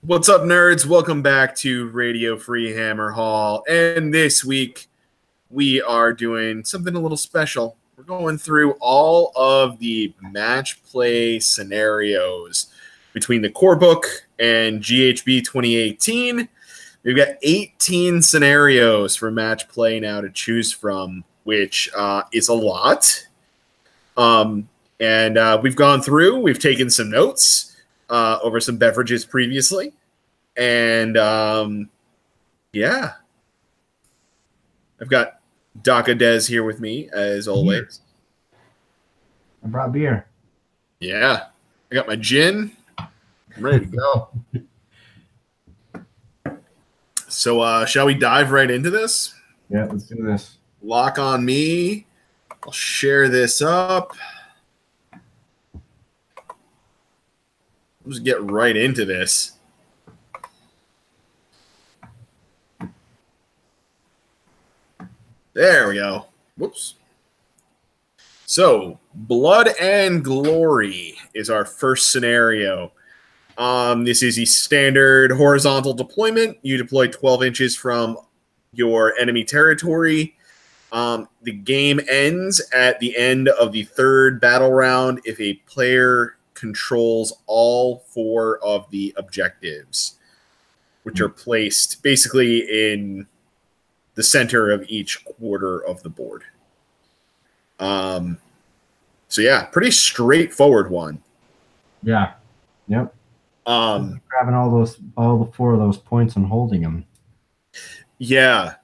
What's up, nerds? Welcome back to Radio Free Hammer Hall. And this week, we are doing something a little special. We're going through all of the match play scenarios between the core book and GHB 2018. We've got 18 scenarios for match play now to choose from, which is a lot. We've gone through, we've taken some notes over some beverages previously. And yeah, I've got Daka Dez here with me as always. I brought beer. Yeah, I got my gin. I'm ready to go. So shall we dive right into this? Yeah, let's do this. Lock on me. I'll share this up. Let's get right into this. There we go. Whoops. So, Blood and Glory is our first scenario. This is a standard horizontal deployment. You deploy 12 inches from your enemy territory. The game ends at the end of the third battle round if a player controls all 4 of the objectives, which are placed basically in the center of each quarter of the board. So yeah, pretty straightforward one. Yeah. Yep. Grabbing all the 4 of those points and holding them. Yeah.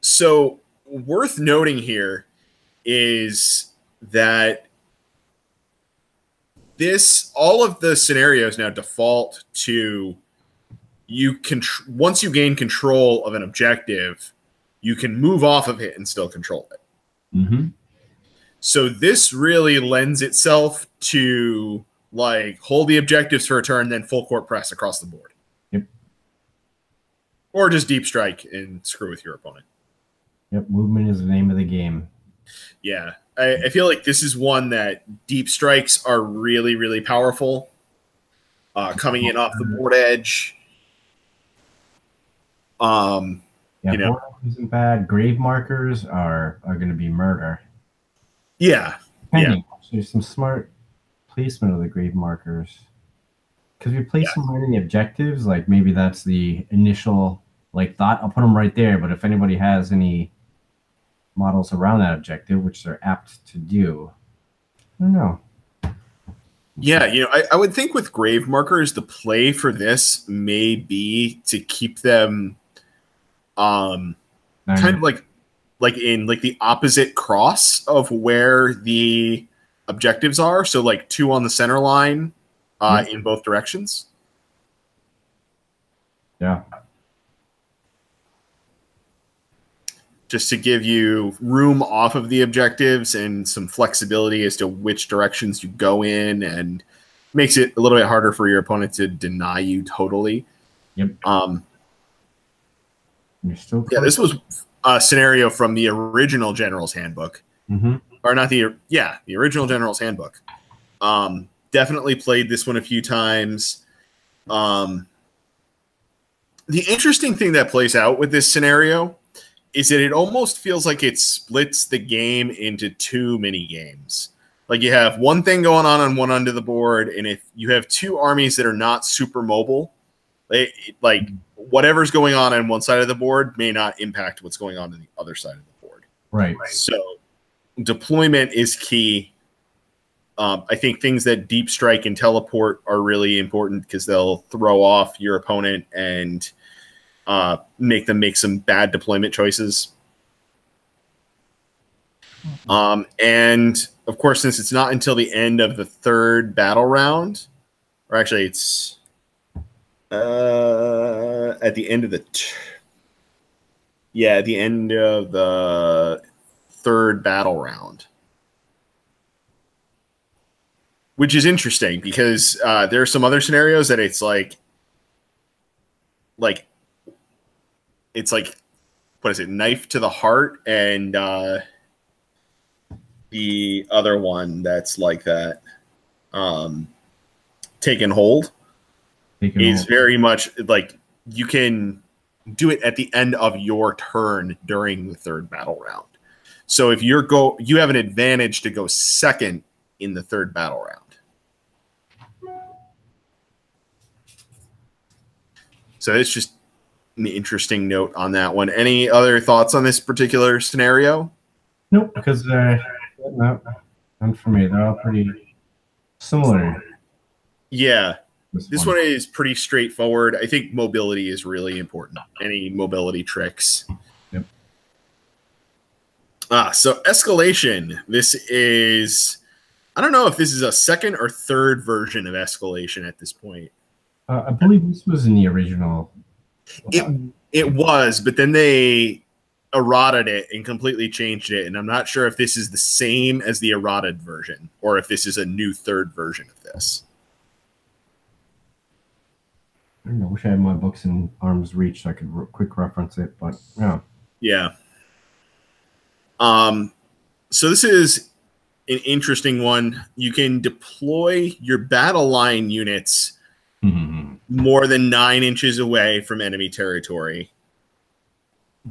So worth noting here is that all of the scenarios now default to once you gain control of an objective, you can move off of it and still control it. Mm-hmm. So this really lends itself to like hold the objectives for a turn, then full court press across the board. Yep. Or just deep strike and screw with your opponent. Yep, movement is the name of the game. Yeah. I feel like this is one that deep strikes are really, really powerful. Coming in off the board edge. Yeah, isn't bad. Grave markers are going to be murder. Yeah. Depending. There's some smart placement of the grave markers. Because we place them right in the objectives, like maybe that's the initial thought. I'll put them right there, but if anybody has any models around that objective, which they're apt to do, I don't know. Yeah, I would think with grave markers, the play for this may be to keep them kind of like in the opposite cross of where the objectives are. So like 2 on the center line in both directions. Yeah. Just to give you room off of the objectives and some flexibility as to which directions you go in, and makes it a little bit harder for your opponent to deny you totally. Yep. You're still close. Yeah, this was a scenario from the original General's Handbook. Mm-hmm. Or not the original General's Handbook. Definitely played this one a few times. The interesting thing that plays out with this scenario is that it almost feels like it splits the game into 2 mini games. Like you have one thing going on one end of the board, and if you have 2 armies that are not super mobile, whatever's going on one side of the board may not impact what's going on the other side of the board. Right. So deployment is key. I think things that deep strike and teleport are really important because they'll throw off your opponent and make them make some bad deployment choices. And of course, since it's not until the end of the 3rd battle round, or actually it's at the end of the at the end of the 3rd battle round, which is interesting because there are some other scenarios that it's like what is it, knife to the heart, and the other one that's like that, take and hold. is very much like you can do it at the end of your turn during the third battle round. So if you have an advantage to go second in the third battle round. So it's just an interesting note on that one. Any other thoughts on this particular scenario? Nope, because no, none for me. They're all pretty similar. Yeah. This one is pretty straightforward. I think mobility is really important. Any mobility tricks. Yep. So Escalation. This is, I don't know if this is a second or third version of Escalation at this point. I believe this was in the original. It was, but then they errated it and completely changed it. And I'm not sure if this is the same as the errated version or if this is a new third version of this. I don't know. I wish I had my books in arm's reach so I could quick reference it, but yeah. Yeah. So this is an interesting one. You can deploy your battle line units more than 9 inches away from enemy territory.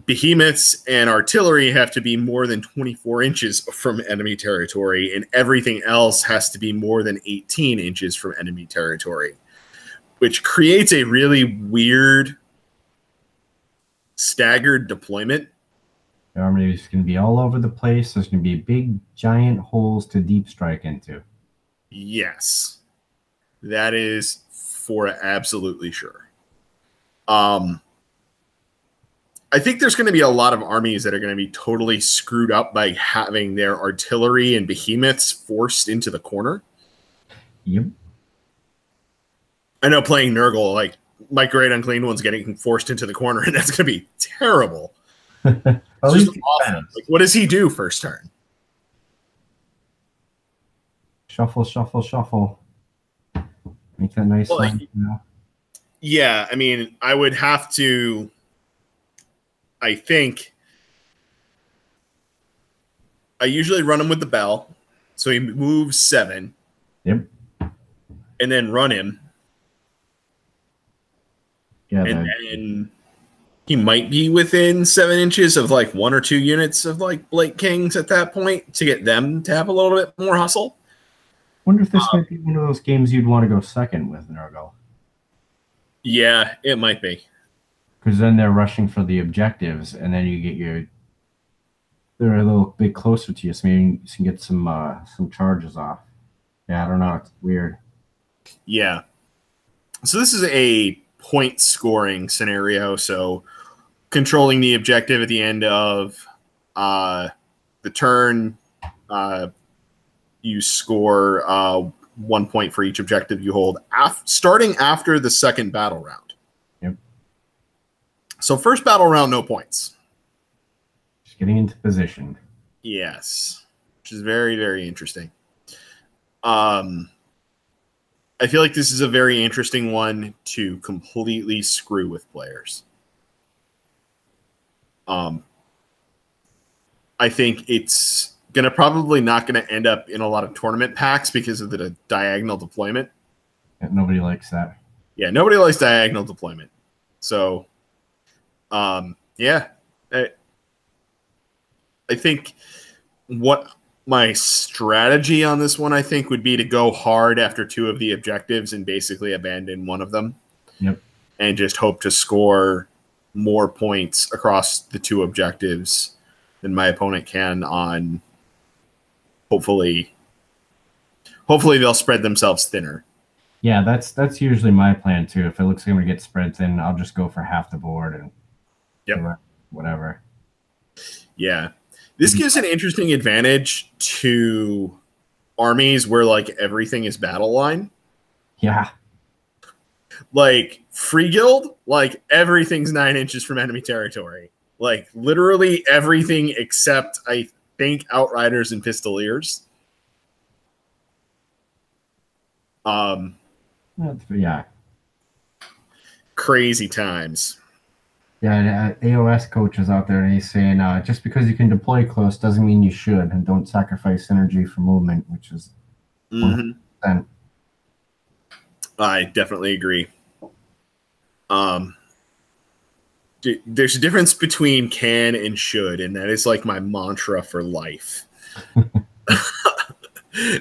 Behemoths and artillery have to be more than 24 inches from enemy territory, and everything else has to be more than 18 inches from enemy territory, which creates a really weird staggered deployment. The army is going to be all over the place. There's going to be big, giant holes to deep strike into. Yes. That is for absolutely sure. I think there's going to be a lot of armies that are going to be totally screwed up by having their artillery and behemoths forced into the corner. Yep. I know playing Nurgle, like my Great Unclean One's getting forced into the corner, and that's going to be terrible. It's just awful. Like, what does he do first turn? Shuffle, shuffle, shuffle. Make that nice sound. Yeah, I mean, I would have to. I think I usually run him with the bell, so he moves 7. Yep. And then run him. Yeah. And then he might be within 7 inches of like 1 or 2 units of like Blake Kings at that point to get them to have a little bit more hustle. Wonder if this might be one of those games you'd want to go second with Nurgle. Yeah, it might be. Because then they're rushing for the objectives, and then you get they're a little bit closer to you, so maybe you can get some charges off. Yeah, I don't know. It's weird. Yeah. So this is a point scoring scenario. So controlling the objective at the end of the turn, you score 1 point for each objective you hold, starting after the second battle round. So first battle round, no points. Just getting into position. Yes. Which is very, very interesting. I feel like this is a very interesting one to completely screw with players. I think it's probably not going to end up in a lot of tournament packs because of the diagonal deployment. Yeah, nobody likes that. Yeah, nobody likes diagonal deployment. So... yeah, I think what my strategy on this one, I think, would be to go hard after 2 of the objectives and basically abandon one of them. Yep. And just hope to score more points across the 2 objectives than my opponent can on hopefully they'll spread themselves thinner. Yeah, that's usually my plan too. If it looks like I'm going to get spread thin, I'll just go for half the board and whatever. Yeah. This gives an interesting advantage to armies where like everything is battle line. Yeah. Like Free Guild, like everything's 9 inches from enemy territory. Like literally everything except I think Outriders and Pistoliers. Yeah. Crazy times. Yeah, AOS coach is out there and he's saying just because you can deploy close doesn't mean you should, and don't sacrifice synergy for movement, which is 100%. I definitely agree. Um, there's a difference between can and should, and that is like my mantra for life.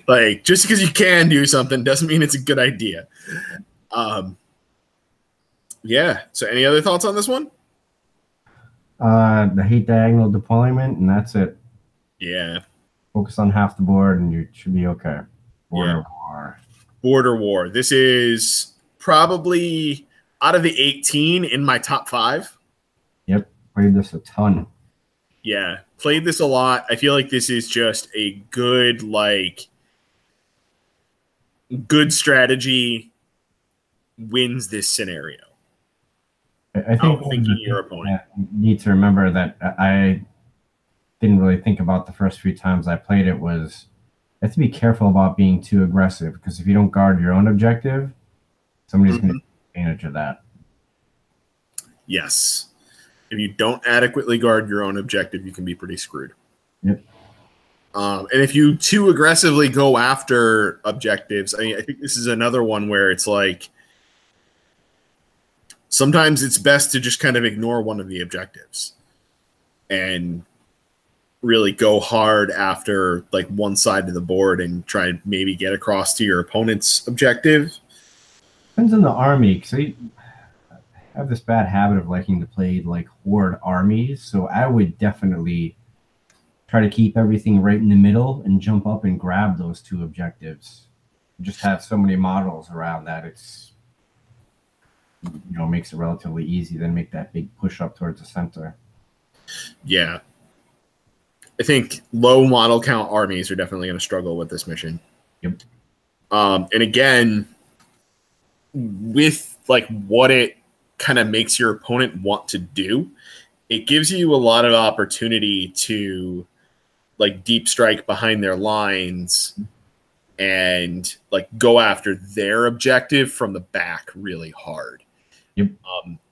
Like, just because you can do something doesn't mean it's a good idea. Yeah. So, any other thoughts on this one? The hate diagonal deployment, and that's it. Yeah. Focus on half the board, and you should be okay. Border War. Border War. This is probably out of the 18 in my top 5. Yep. Played this a ton. Yeah. Played this a lot. I feel like this is just a good, good strategy wins this scenario. I think thinking your opponent. You need to remember that I didn't really think about the first few times I played it was you have to be careful about being too aggressive, because if you don't guard your own objective, somebody's going to take advantage of that. Yes. If you don't adequately guard your own objective, you can be pretty screwed. Yep. And if you too aggressively go after objectives, I mean, I think this is another one where it's like sometimes it's best to just kind of ignore one of the objectives and really go hard after like one side of the board and try and maybe get across to your opponent's objective. Depends on the army, because I have this bad habit of liking to play like horde armies, so I would definitely try to keep everything right in the middle and jump up and grab those 2 objectives. Just have so many models around that it's, you know, makes it relatively easy, then make that big push up towards the center. Yeah. I think low model count armies are definitely going to struggle with this mission. Yep. And again, with like what it kind of makes your opponent want to do, it gives you a lot of opportunity to like deep strike behind their lines and like go after their objective from the back really hard. Yep.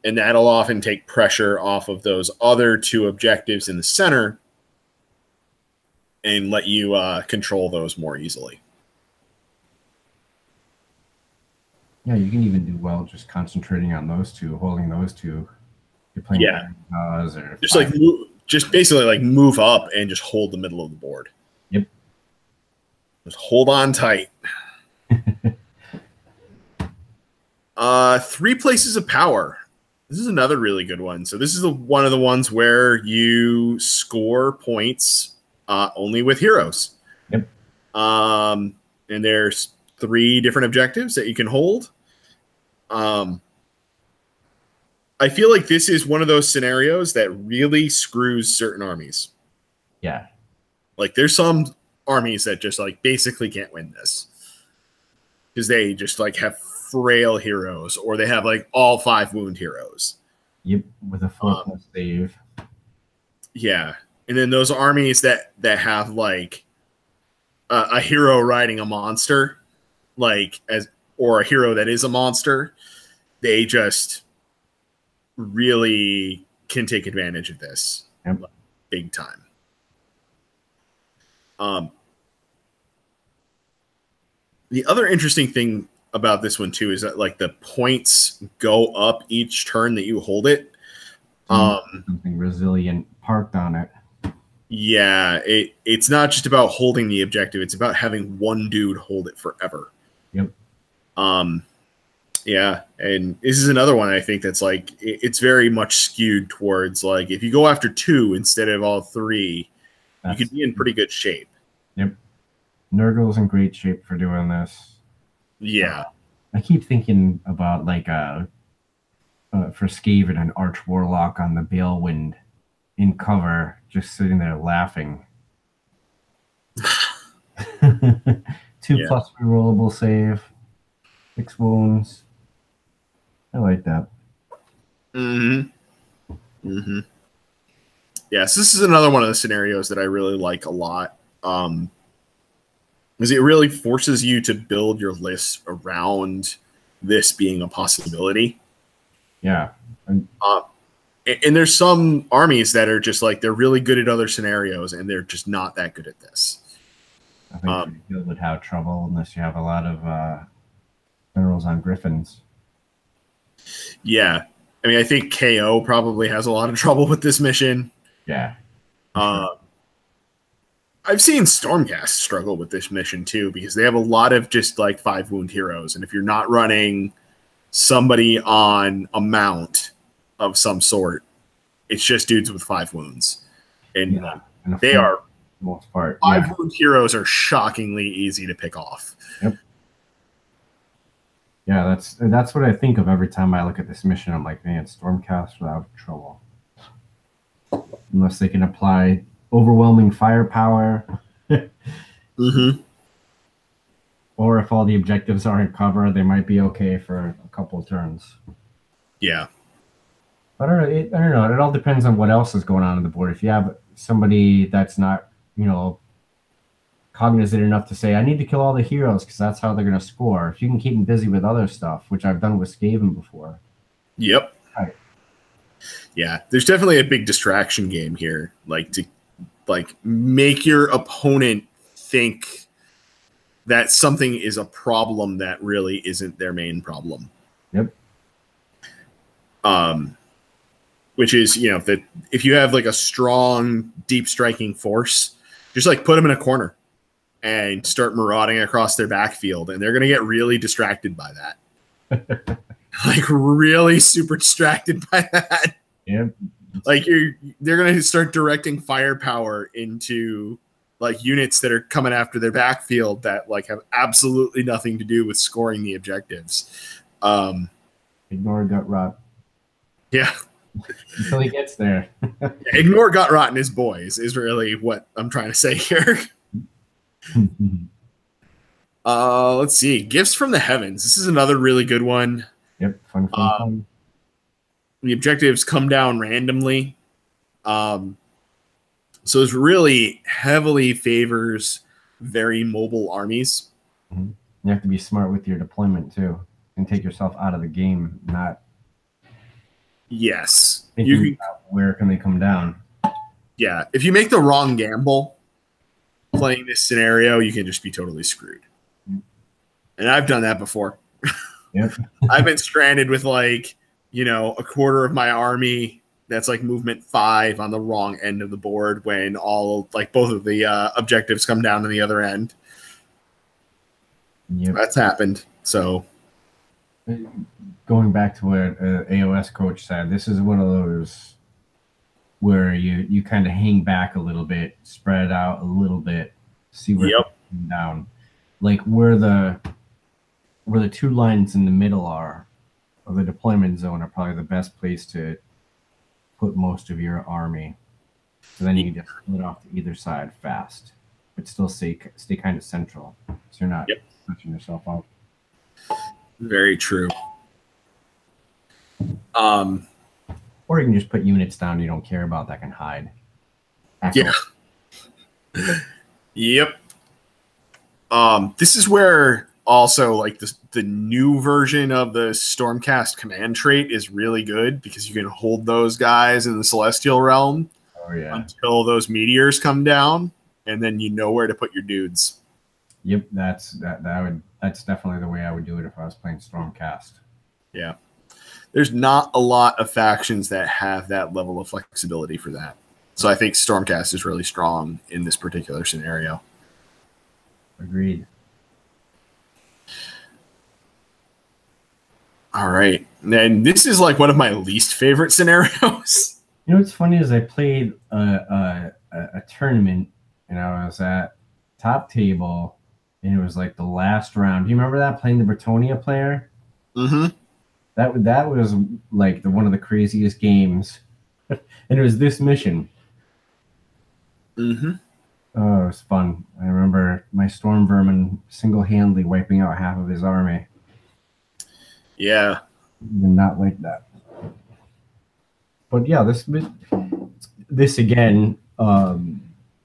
And that'll often take pressure off of those other 2 objectives in the center and let you control those more easily. Yeah, you can even do well just concentrating on those 2, holding those 2. You're playing or just like just basically like move up and just hold the middle of the board. Yep. Just hold on tight. 3 places of power. This is another really good one. So this is one of the ones where you score points only with heroes. Yep. And there's 3 different objectives that you can hold. I feel like this is one of those scenarios that really screws certain armies. Yeah. Like there's some armies that just like basically can't win this because they just like have frail heroes or they have like all 5 wound heroes. Yep, with a 4+ save. Yeah. And then those armies that have like a hero riding a monster, like or a hero that is a monster, they just really can take advantage of this. Yep. Big time. The other interesting thing about this one too is that like the points go up each turn that you hold it. Something resilient parked on it. Yeah, it's not just about holding the objective, it's about having one dude hold it forever. Yep. Yeah, and this is another one I think that's like it's very much skewed towards like if you go after 2 instead of all 3, you could be in pretty good shape. Yep. Nurgle's in great shape for doing this. Yeah. I keep thinking about like for Skaven, an Arch Warlock on the Balewind in cover, just sitting there laughing. 2+ rerollable save, 6 wounds. I like that. Yes, this is another one of the scenarios that I really like a lot. Because it really forces you to build your list around this being a possibility. Yeah. And there's some armies that are just like, they're really good at other scenarios, and they're just not that good at this. I think you would have trouble unless you have a lot of generals on Griffins. Yeah. I mean, I think KO probably has a lot of trouble with this mission. Yeah. Sure. I've seen Stormcast struggle with this mission too, because they have a lot of just like 5 wound heroes. And if you're not running somebody on a mount of some sort, it's just dudes with 5 wounds. And they are, most part, 5 wound heroes are shockingly easy to pick off. Yep. Yeah, that's what I think of every time I look at this mission. I'm like, man, Stormcast without trouble. Unless they can apply overwhelming firepower. Mm-hmm. Or if all the objectives are in cover, they might be okay for a couple of turns. Yeah. I don't know. It all depends on what else is going on the board. If you have somebody that's not, cognizant enough to say, I need to kill all the heroes because that's how they're going to score. If you can keep them busy with other stuff, which I've done with Skaven before. Yep. Right. Yeah, there's definitely a big distraction game here. To make your opponent think that something is a problem that really isn't their main problem. Yep. Which is, that if you have like a strong, deep striking force, just like put them in a corner and start marauding across their backfield, and they're going to get really distracted by that. Like really super distracted by that. Yep. Like they're going to start directing firepower into like units that are coming after their backfield that like have absolutely nothing to do with scoring the objectives. Ignore gut rot. Yeah. Until he gets there. Ignore gut rot and his boys is really what I'm trying to say here. Let's see. Gifts from the Heavens. This is another really good one. Yep. Fun. The objectives come down randomly. So it really heavily favors very mobile armies. Mm-hmm. You have to be smart with your deployment too, and take yourself out of the game. Not. Yes. Where can they come down? Yeah. If you make the wrong gamble playing this scenario, you can just be totally screwed. And I've done that before. Yep. I've been stranded with like, a quarter of my army that's like movement 5 on the wrong end of the board when both of the objectives come down to the other end. Yep. That's happened. So going back to what AOS coach said, this is one of those where you kind of hang back a little bit, spread out a little bit, see where it's down. Like where the 2 lines in the middle are of the deployment zone are probably the best place to put most of your army. So then you can just split off to either side fast, but still stay kind of central, so you're not touching yourself out. Very true. Or you can just put units down you don't care about that can hide. Yeah. Yep. This is where also like the new version of the Stormcast command trait is really good because you can hold those guys in the Celestial Realm until those meteors come down, and then you know where to put your dudes. Yep, that's definitely the way I would do it if I was playing Stormcast. Yeah. There's not a lot of factions that have that level of flexibility for that. So I think Stormcast is really strong in this particular scenario. Agreed. All right. And this is like one of my least favorite scenarios. What's funny is I played a tournament and I was at top table and it was like the last round. Do you remember that, playing the Bretonia player? Mm-hmm. That was like one of the craziest games. And it was this mission. Mm-hmm. Oh, it was fun. I remember my storm vermin single-handedly wiping out half of his army. Yeah. Did not like that. But yeah, this again,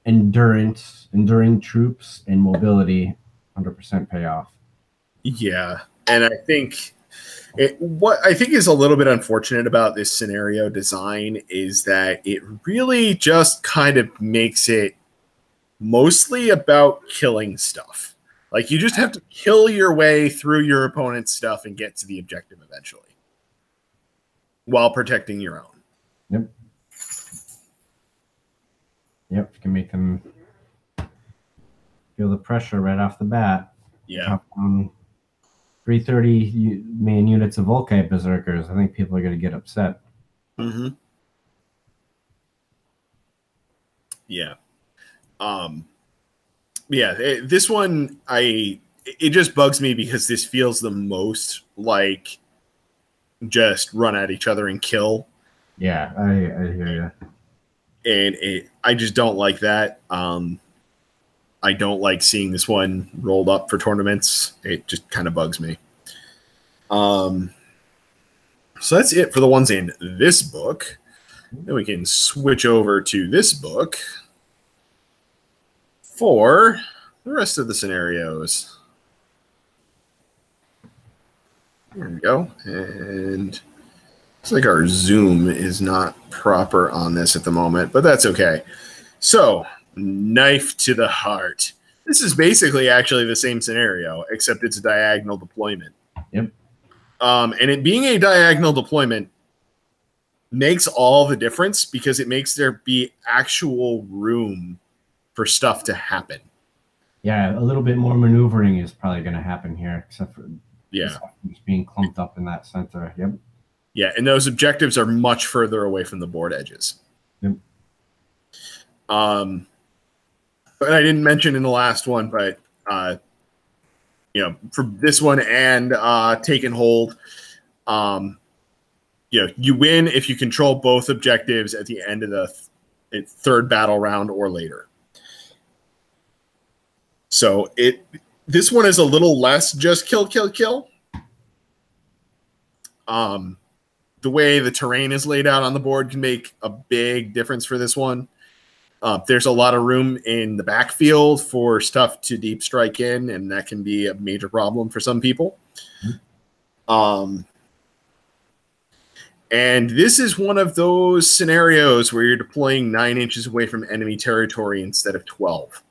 enduring troops and mobility, 100% payoff. Yeah, and I think what I think is a little bit unfortunate about this scenario design is that it really just kind of makes it mostly about killing stuff. Like you just have to kill your way through your opponent's stuff and get to the objective eventually. while protecting your own. Yep. Yep. You can make them feel the pressure right off the bat. Yeah. 330 main units of Volkite Berserkers. I think people are going to get upset. Mm-hmm. Yeah. This one, it just bugs me because this feels the most like just run at each other and kill. Yeah, I hear you. And I just don't like that. I don't like seeing this one rolled up for tournaments. It just kind of bugs me. So that's it for the ones in this book. Then we can switch over to this book for the rest of the scenarios. There we go. And it's like our zoom is not proper on this at the moment, but that's okay. So, Knife to the Heart. This is basically actually the same scenario, except it's a diagonal deployment. Yep. And it being a diagonal deployment makes all the difference because it makes there be actual room for stuff to happen. Yeah, a little bit more maneuvering is probably going to happen here, except for just being clumped up in that center. Yep. Yeah, and those objectives are much further away from the board edges. Yep. But I didn't mention in the last one, but for this one and Take and Hold, you win if you control both objectives at the end of the third battle round or later. So this one is a little less just kill, kill, kill. The way the terrain is laid out on the board can make a big difference for this one. There's a lot of room in the backfield for stuff to deep strike in, and that can be a major problem for some people. And this is one of those scenarios where you're deploying 9 inches away from enemy territory instead of 12.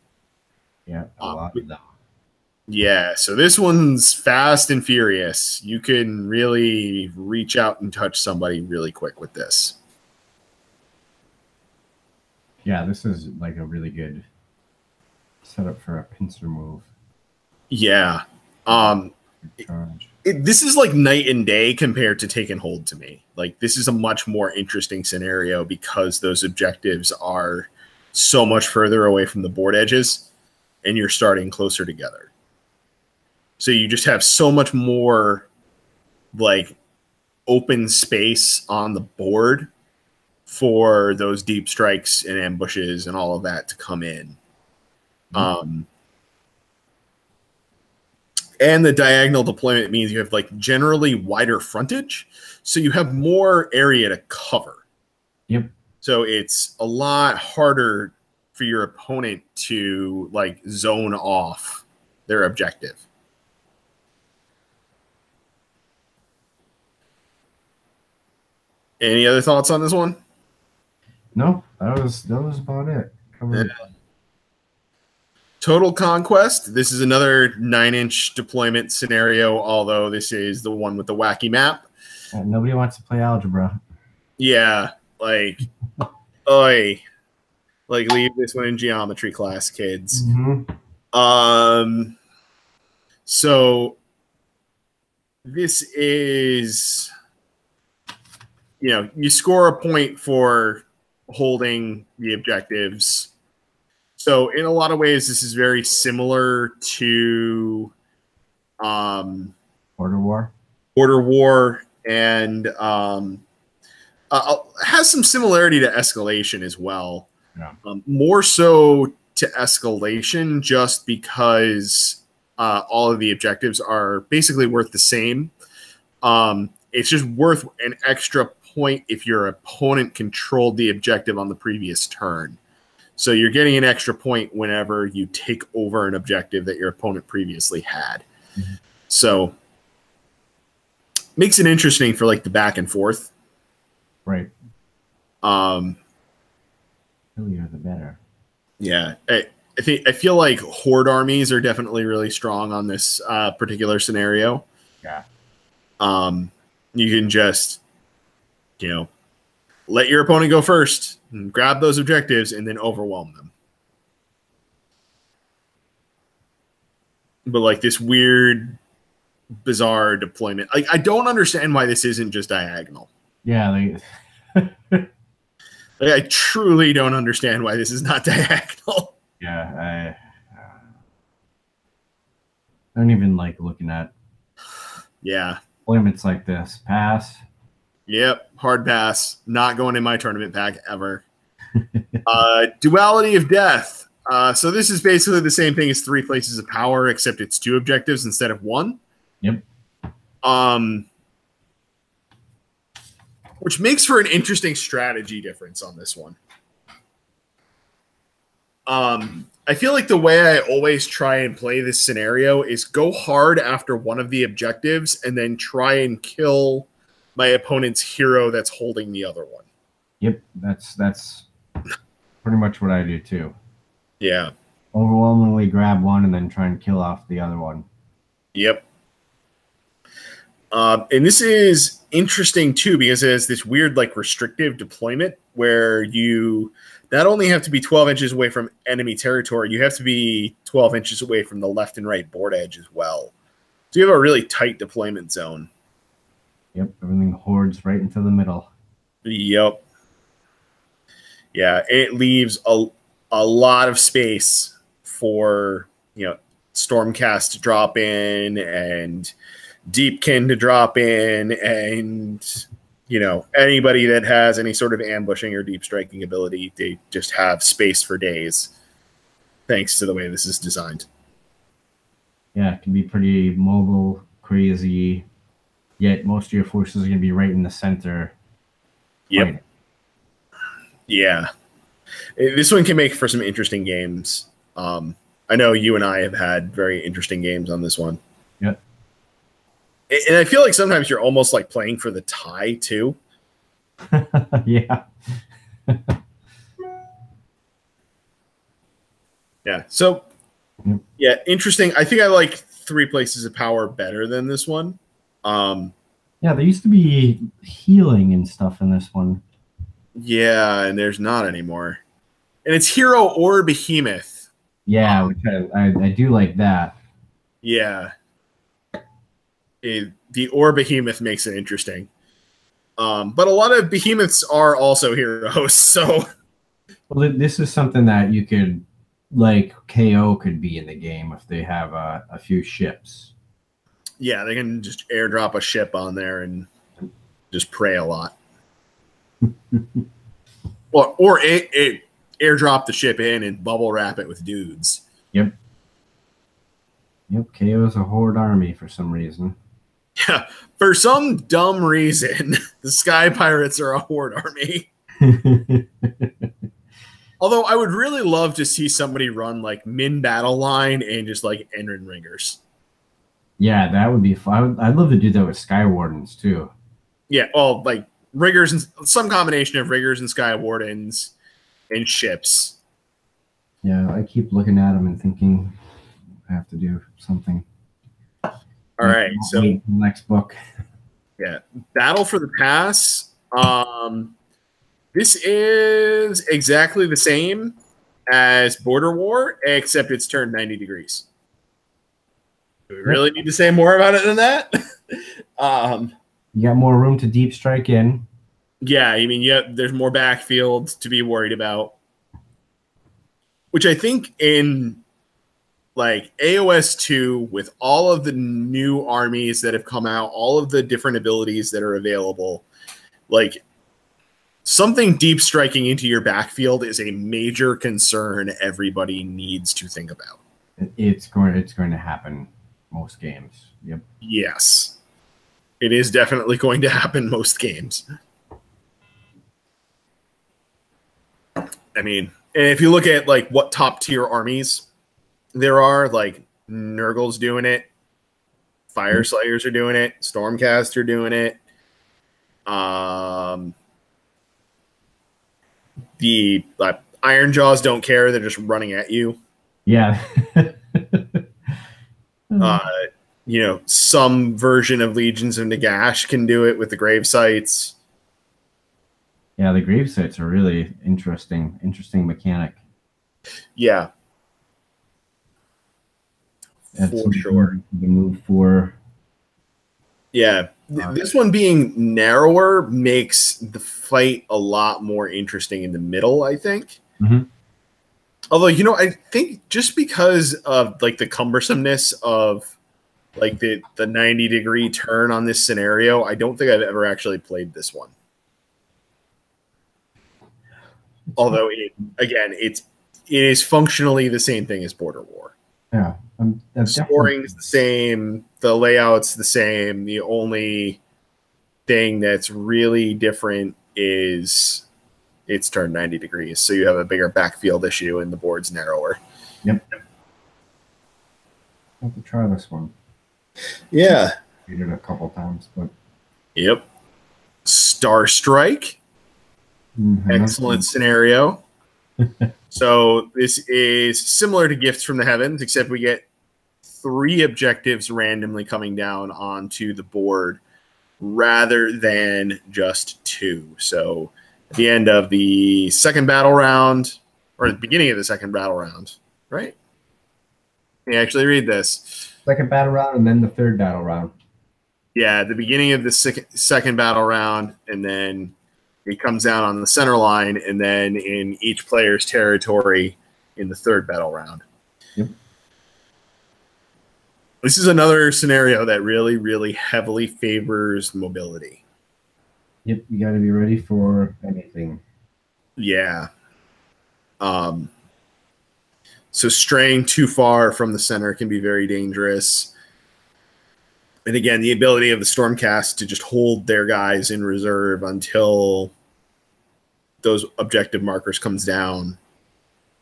Yeah, a lot of them. Yeah, so this one's fast and furious. You can really reach out and touch somebody really quick with this. Yeah, this is like a really good setup for a pincer move. Yeah. This is like night and day compared to Take and Hold to me. Like, this is a much more interesting scenario because those objectives are so much further away from the board edges and you're starting closer together. So you just have so much more like open space on the board for those deep strikes and ambushes and all of that to come in. And the diagonal deployment means you have like generally wider frontage, so you have more area to cover. Yep. So it's a lot harder for your opponent to like zone off their objective. Any other thoughts on this one? No, that was about it. Covered. Yeah. Total Conquest. This is another 9-inch deployment scenario, although this is the one with the wacky map. Nobody wants to play algebra. Yeah, like, oi. Like, leave this one in geometry class, kids. So this is, you score a point for holding the objectives. So in a lot of ways, this is very similar to Border War. Border War, and has some similarity to Escalation as well. Yeah. More so to Escalation, just because all of the objectives are basically worth the same. It's just worth an extra point if your opponent controlled the objective on the previous turn. So you're getting an extra point whenever you take over an objective that your opponent previously had. So makes it interesting for like the back and forth. Right. Earlier the better. Yeah. I feel like horde armies are definitely really strong on this particular scenario. Yeah. You can just let your opponent go first and grab those objectives and then overwhelm them. But like this weird, bizarre deployment. Like I don't understand why this isn't just diagonal. Yeah, I truly don't understand why this is not diagonal. Yeah, I don't even like looking at deployments like this. Pass. Yep, hard pass. Not going in my tournament pack ever. Duality of Death. So this is basically the same thing as 3 Places of Power, except it's 2 objectives instead of 1. Yep. Which makes for an interesting strategy difference on this one. I feel like the way I always try and play this scenario is go hard after one of the objectives and then try and kill my opponent's hero that's holding the other one. Yep, that's pretty much what I do too. Yeah. Overwhelmingly grab one and then try and kill off the other one. Yep. And this is interesting too because it has this weird like restrictive deployment where you not only have to be 12 inches away from enemy territory, you have to be 12 inches away from the left and right board edge as well. So you have a really tight deployment zone. Yep, everything hordes right into the middle. Yep. Yeah, it leaves a lot of space for, Stormcast to drop in and Deepkin to drop in and, anybody that has any sort of ambushing or deep striking ability, they just have space for days thanks to the way this is designed. Yeah, it can be pretty mobile, crazy, yet most of your forces are going to be right in the center. Yep. Fighting. Yeah. This one can make for some interesting games. I know you and I have had very interesting games on this one. Yep. And I feel like sometimes you're almost like playing for the tie too. Yeah. Yeah. So, Yep. yeah, interesting. I think I like 3 Places of Power better than this one. Yeah, there used to be healing and stuff in this one. Yeah, and there's not anymore. And it's Hero or Behemoth. Yeah, which I do like that. Yeah. The or Behemoth makes it interesting. But a lot of Behemoths are also heroes, so... Well, this is something that you could, like, KO could be in the game if they have a few ships. Yeah, they can just airdrop a ship on there and just pray a lot. or airdrop the ship in and bubble wrap it with dudes. Yep. Yep, KO is a horde army for some reason. Yeah, for some dumb reason, the Sky Pirates are a horde army. Although I would really love to see somebody run like Min Battle Line and just like Enrin Ringers. Yeah, that would be fun. I'd love to do that with Sky Wardens too. Yeah, well, like riggers and some combination of riggers and Sky Wardens and ships. Yeah, I keep looking at them and thinking I have to do something. All right, so next book. Yeah, Battle for the Pass. This is exactly the same as Border War, except it's turned 90 degrees. Do we really need to say more about it than that? You got more room to deep strike in. Yeah, I mean, there's more backfield to be worried about. Which I think in like AOS 2, with all of the new armies that have come out, all of the different abilities that are available, like something deep striking into your backfield is a major concern everybody needs to think about. It's going to happen most games. Yep. Yes. It is definitely going to happen most games. I mean, and if you look at like what top tier armies there are, like Nurgle's doing it, Fire Slayers are doing it, Stormcast are doing it. The Iron Jaws don't care; they're just running at you. Yeah. Some version of Legions of Nagash can do it with the grave sites. Yeah, the grave sites are really interesting mechanic. Yeah, And for sure. The move for Yeah, this one being narrower makes the fight a lot more interesting in the middle, I think. Mhm. Although, I think just because of like the cumbersomeness of like the 90-degree turn on this scenario, I don't think I've ever actually played this one. Although it is functionally the same thing as Border War. yeah, The scoring is the same, the layout's the same. The only thing that's really different is it's turned 90 degrees, so you have a bigger backfield issue and the board's narrower. Yep. I have to try this one. Yeah. We did it a couple times, but yep. Star Strike. Excellent scenario. So this is similar to Gifts from the Heavens, except we get 3 objectives randomly coming down onto the board rather than just 2. So at the end of the second battle round, or at the beginning of the second battle round, right? Let me actually read this. Second battle round and then the third battle round. Yeah, at the beginning of the second battle round, and then it comes down on the center line, and then in each player's territory in the third battle round. Yep. This is another scenario that really, really heavily favors mobility. Yep, you got to be ready for anything. Yeah. So straying too far from the center can be very dangerous. And again, the ability of the Stormcast to just hold their guys in reserve until those objective markers comes down,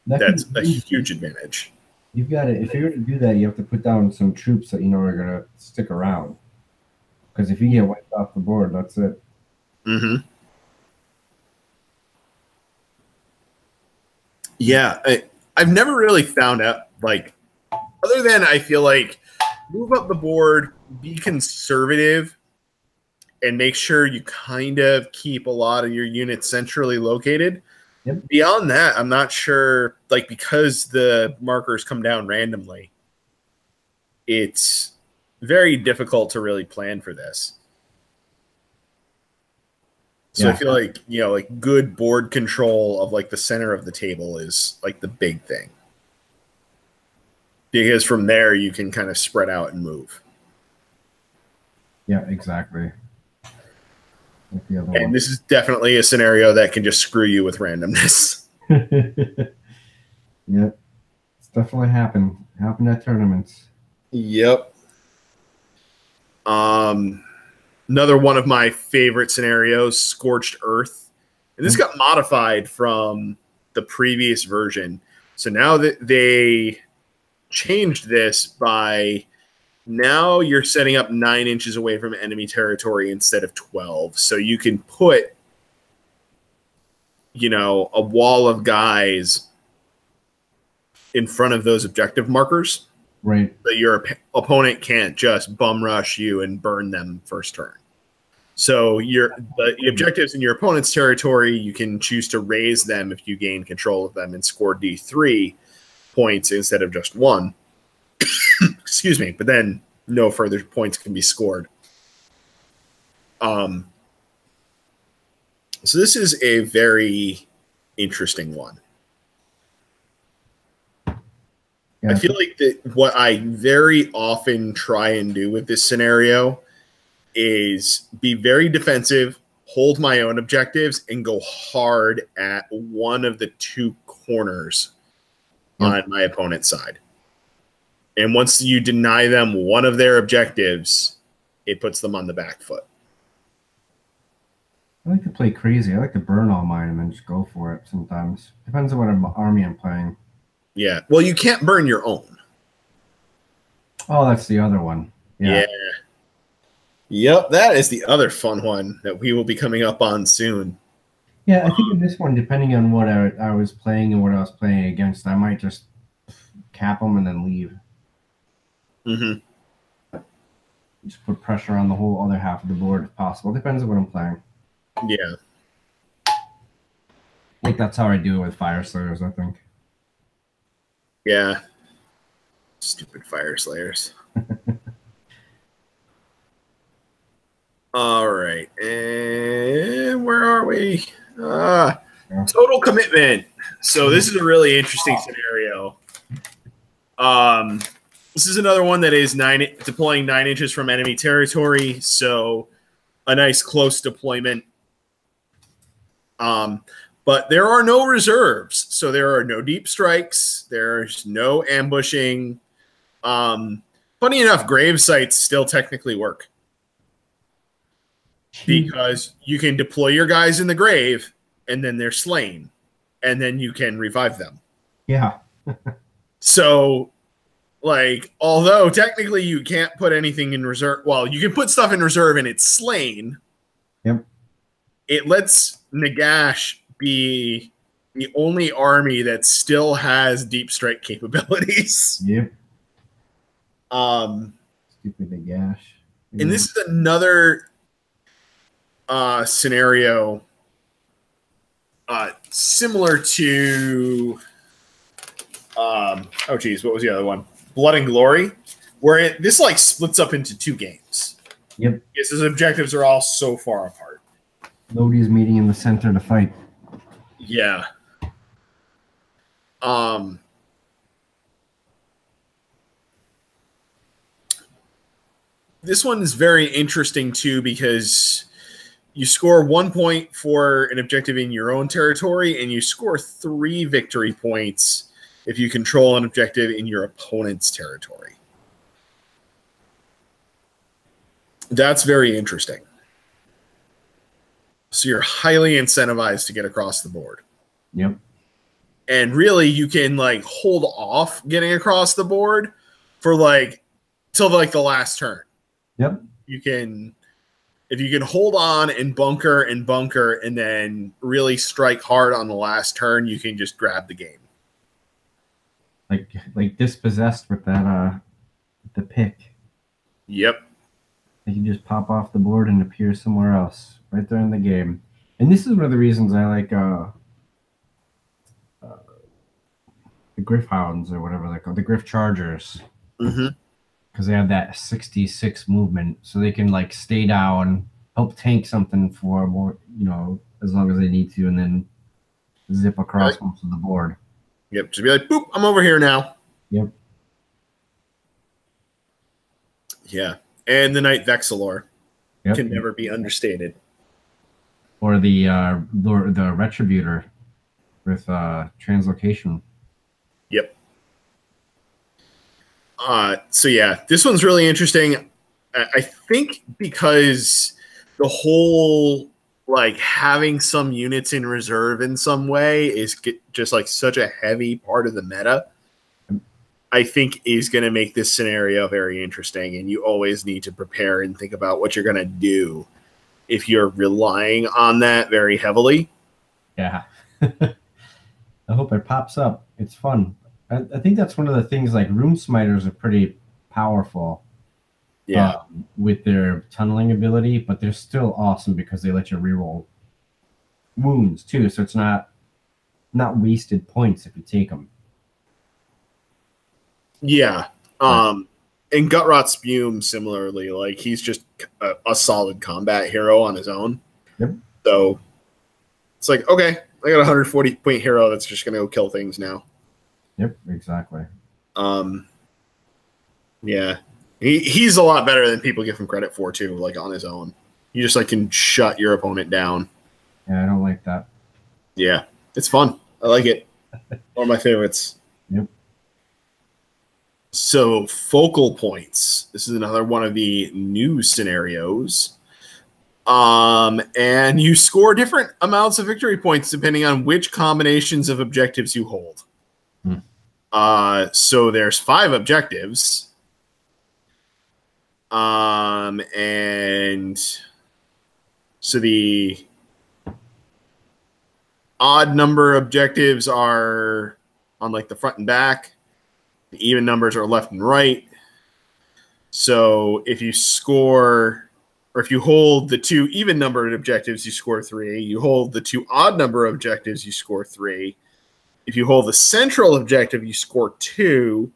that's a huge advantage. You've got to, if you're going to do that, you have to put down some troops that you know are going to stick around. Because if you get wiped off the board, that's it. Mm-hmm. Yeah, I've never really found out, like, other than I feel like move up the board, be conservative, and make sure you kind of keep a lot of your units centrally located. Yep. Beyond that, I'm not sure, like, because the markers come down randomly, it's very difficult to really plan for this. So yeah. I feel like, like good board control of like the center of the table is like the big thing. Because from there you can kind of spread out and move. Yeah, exactly. Like the other one. This is definitely a scenario that can just screw you with randomness. Yeah. It's definitely happened at tournaments. Yep. Another one of my favorite scenarios, Scorched Earth. And this got modified from the previous version. So now that they changed this by now you're setting up 9 inches away from enemy territory instead of 12. So you can put, a wall of guys in front of those objective markers. Right. But your opponent can't just bum rush you and burn them first turn. So the objectives in your opponent's territory, you can choose to raise them if you gain control of them and score D3 points instead of just 1. Excuse me. But then no further points can be scored. So this is a very interesting one. Yeah. I feel like that what I very often try and do with this scenario is be very defensive, hold my own objectives, and go hard at one of the 2 corners on my opponent's side. And once you deny them one of their objectives, it puts them on the back foot. I like to play crazy. I like to burn all mine and then just go for it sometimes. Depends on what army I'm playing. Yeah. Well, you can't burn your own. Oh, that's the other one. Yeah. Yep, that is the other fun one that we will be coming up on soon. Yeah, I think in this one, depending on what I was playing and what I was playing against, I might just cap them and then leave. Mm-hmm. Just put pressure on the whole other half of the board if possible. Depends on what I'm playing. Yeah. think that's how I do it with Fire Slayers, I think. Yeah. Stupid Fire Slayers. All right. And where are we? Total Commitment. So this is a really interesting scenario. This is another one that is deploying 9 inches from enemy territory. So a nice close deployment. But there are no reserves. So there are no deep strikes. There's no ambushing. Funny enough, grave sites still technically work. Because you can deploy your guys in the grave, and then they're slain, and then you can revive them. Yeah. So, like, although technically you can't put anything in reserve, well, you can put stuff in reserve and it's slain. Yep. It lets Nagash be the only army that still has deep strike capabilities. Yep. Stupid Nagash. Yeah. And this is another scenario similar to oh geez, what was the other one? Blood and Glory, where this like splits up into 2 games. Yep. Yes, his objectives are all so far apart. Nobody's meeting in the center to fight. Yeah. This one is very interesting too because you score 1 point for an objective in your own territory, and you score 3 victory points if you control an objective in your opponent's territory. That's very interesting. So you're highly incentivized to get across the board. Yep. And really, you can like hold off getting across the board for like till like the last turn. Yep. You can, if you can hold on and bunker and then really strike hard on the last turn, you can just grab the game. Like Dispossessed with that the pick. Yep. They can just pop off the board and appear somewhere else right there in the game. And this is one of the reasons I like the Griff Hounds or whatever they're called, the Griff Chargers. Mm-hmm. Because they have that 66 movement, so they can like stay down, help tank something for more, as long as they need to, and then zip across most of the board. Yep, just be like, boop, I'm over here now. Yep. Yeah, and the Knight Vexillor can never be understated. Or the Retributor with Translocation. Yep. So yeah, this one's really interesting. I think because the whole like having some units in reserve in some way is just like such a heavy part of the meta. I think is going to make this scenario very interesting, and you always need to prepare and think about what you're going to do if you're relying on that very heavily. Yeah. I hope it pops up. It's fun. I think that's one of the things, like Rune Smiters are pretty powerful with their tunneling ability, but they're still awesome because they let you reroll wounds too, so it's not wasted points if you take them. Yeah. And Gutrot Spume, similarly, like he's just a solid combat hero on his own. Yep. So it's like, okay, I got a 140-point hero that's just going to go kill things now. Yep, exactly. Yeah. He's a lot better than people give him credit for, too, like on his own. You just like can shut your opponent down. Yeah, I don't like that. Yeah. It's fun. I like it. One of my favorites. Yep. So, focal points. This is another one of the new scenarios. And you score different amounts of victory points depending on which combinations of objectives you hold. So there's 5 objectives. And so the odd number objectives are on like the front and back. The even numbers are left and right. So if you score or if you hold the 2 even number of objectives, you score 3. You hold the 2 odd number of objectives, you score 3. If you hold the central objective, you score 2.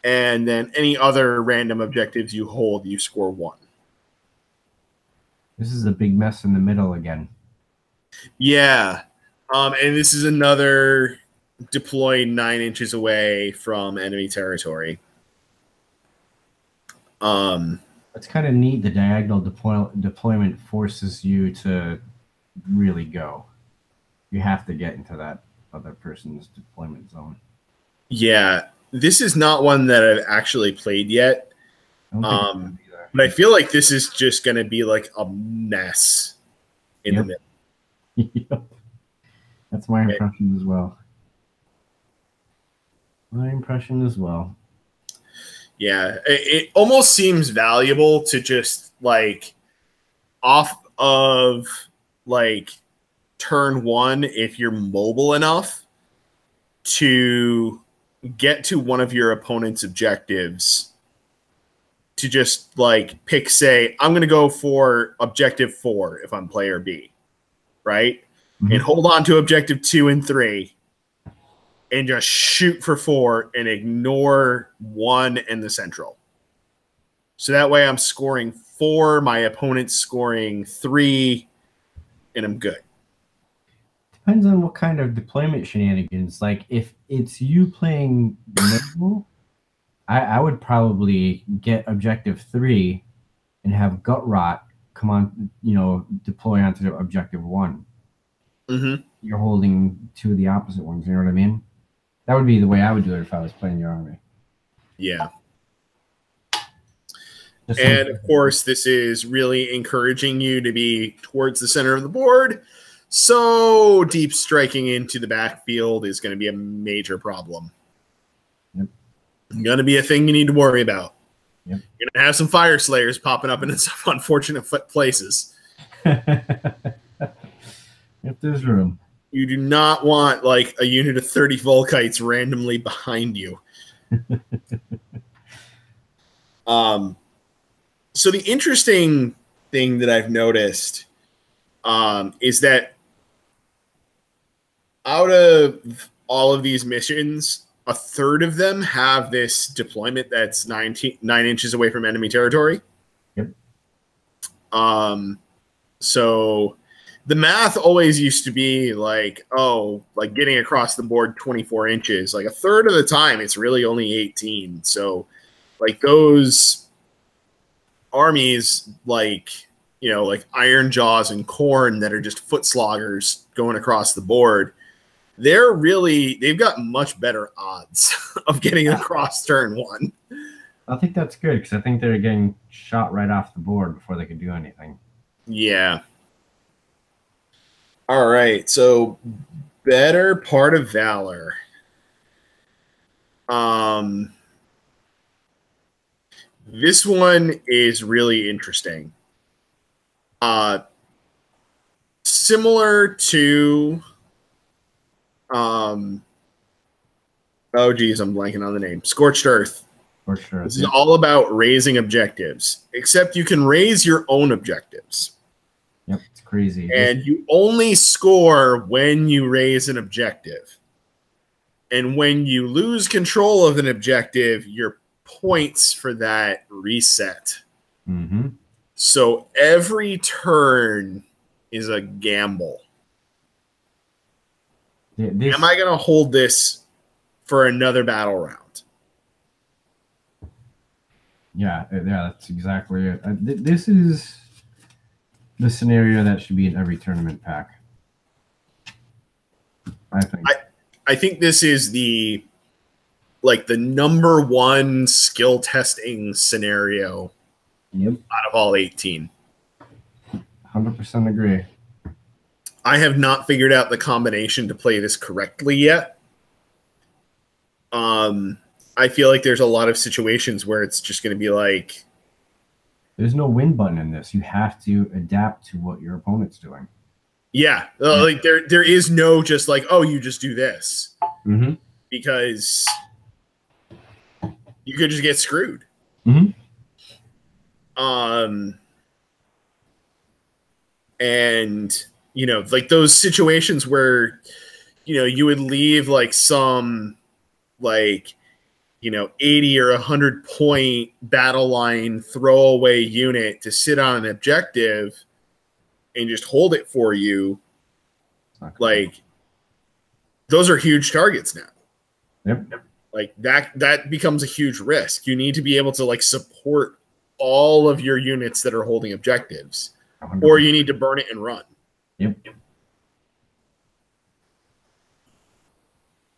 And then any other random objectives you hold, you score 1. This is a big mess in the middle again. Yeah. And this is another deploy 9 inches away from enemy territory. It's kind of neat. The diagonal deployment forces you to really go. You have to get into that other person's deployment zone. Yeah. This is not one that I've actually played yet. But I feel like this is just going to be like a mess in the middle. Yep. That's my impression as well. Yeah, it almost seems valuable to just like off of like turn 1 if you're mobile enough to get to one of your opponent's objectives to just like pick, say, I'm going to go for objective 4 if I'm player B, right? Mm-hmm. And hold on to objective 2 and 3 and just shoot for 4 and ignore 1 and the central. So that way I'm scoring 4, my opponent's scoring 3, and I'm good. Depends on what kind of deployment shenanigans. Like if it's you playing mobile, I would probably get objective 3 and have gut rot come on, deploy onto the objective 1. Mm-hmm. You're holding 2 of the opposite ones. You know what I mean? That would be the way I would do it if I was playing your army. Yeah. And of course, this is really encouraging you to be towards the center of the board. So deep striking into the backfield is going to be a major problem. Yep. Going to be a thing you need to worry about. Yep. You're going to have some fire slayers popping up in some unfortunate places. If there's room. You do not want like a unit of 30 Volkites randomly behind you. So the interesting thing that I've noticed is that out of all of these missions, a third of them have this deployment that's 9 inches away from enemy territory. Yep. So the math always used to be like, like getting across the board 24 inches. Like a third of the time, it's really only 18. So like those armies like Iron Jaws and Khorne that are just foot sloggers going across the board, they've got much better odds of getting across turn 1. I think that's good because I think they're getting shot right off the board before they could do anything. Yeah. All right, so better part of Valor. This one is really interesting. Similar to oh geez, I'm blanking on the name. Scorched Earth. Scorched Earth. This is all about raising objectives, except you can raise your own objectives. Yep, it's crazy. And you only score when you raise an objective. And when you lose control of an objective, your points for that reset. Mm-hmm. So every turn is a gamble. Am I going to hold this for another battle round? Yeah, that's exactly it. This is the scenario that should be in every tournament pack, I think. I think this is the number 1 skill testing scenario out of all 18. 100% agree. I have not figured out the combination to play this correctly yet. I feel like there's a lot of situations where it's just going to be like... There's no win button in this. You have to adapt to what your opponent's doing. Yeah. Like there is no just like, oh, you just do this. Mm-hmm. Because you could just get screwed. Mm-hmm. And, you know, like those situations where, you know, you would leave like some like, you know, 80 or 100 point battle line throwaway unit to sit on an objective and just hold it for you. Like, those are huge targets now. Yep. Like that becomes a huge risk. You need to be able to like support all of your units that are holding objectives, 100%. or you need to burn it and run. Yep.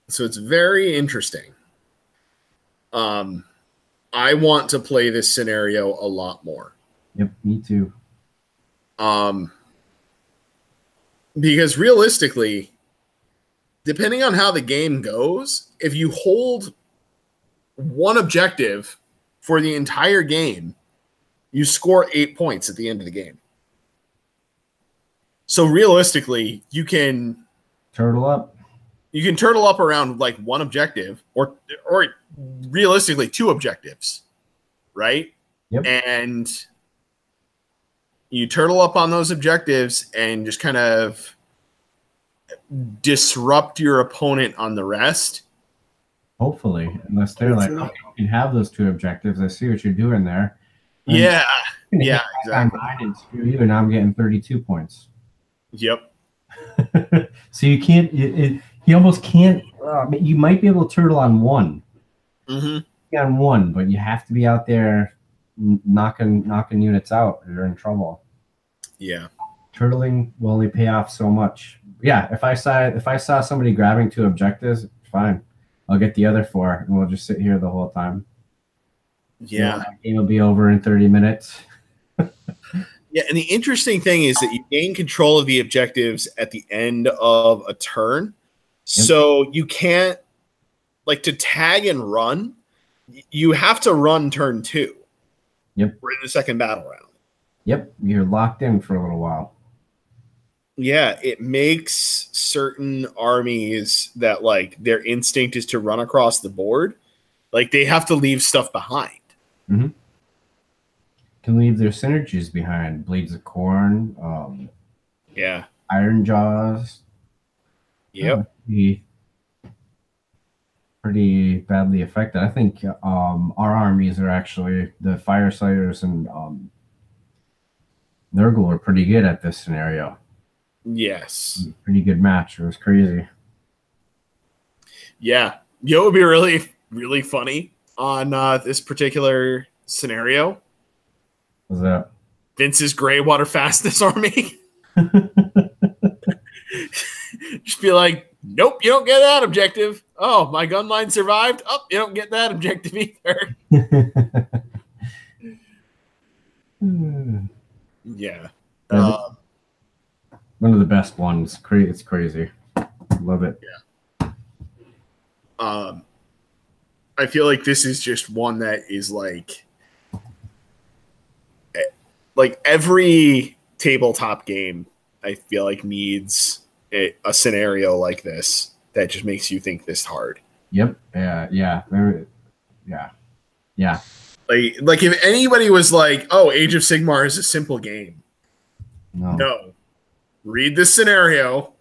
So it's very interesting. I want to play this scenario a lot more. Yep, me too. Because realistically, depending on how the game goes, if you hold one objective for the entire game, you score 8 points at the end of the game. So realistically, you can turtle up. You can turtle up around like one objective, or realistically 2 objectives, right? Yep. And you turtle up on those objectives and just kind of disrupt your opponent on the rest. Hopefully, unless they're like, okay, you can have those 2 objectives. I see what you're doing there. And yeah, exactly. And screw you, and I'm getting 32 points. Yep. So you can't. You almost can't. You might be able to turtle on one. Mm-hmm. On one, but you have to be out there knocking units out, or you're in trouble. Yeah. Turtling will only pay off so much. Yeah, if I saw somebody grabbing 2 objectives, fine. I'll get the other 4, and we'll just sit here the whole time. Yeah. The game will be over in 30 minutes. Yeah, and the interesting thing is that you gain control of the objectives at the end of a turn. Yep. So you can't, like, to tag and run, you have to run turn 2. Yep. We're in the second battle round. Yep, you're locked in for a little while. Yeah, it makes certain armies that, like, their instinct is to run across the board. Like, they have to leave stuff behind. Mm-hmm. Can leave their synergies behind. Blades of Corn. Yeah. Iron Jaws. Yep. Pretty badly affected. I think our armies are actually, the Firesighters and Nurgle are pretty good at this scenario. Yes. Pretty good match. It was crazy. Yeah. You know what would be really, really funny on this particular scenario? What's that? Vince's Greywater Fastness army. Just be like, nope, you don't get that objective. Oh, my gun line survived. Oh, you don't get that objective either. Yeah. One of the best ones. It's crazy. Love it. Yeah. I feel like this is just one that is like every tabletop game, I feel like needs a scenario like this that just makes you think this hard. Yep. Yeah. Like if anybody was like, "Oh, Age of Sigmar is a simple game," no. Read this scenario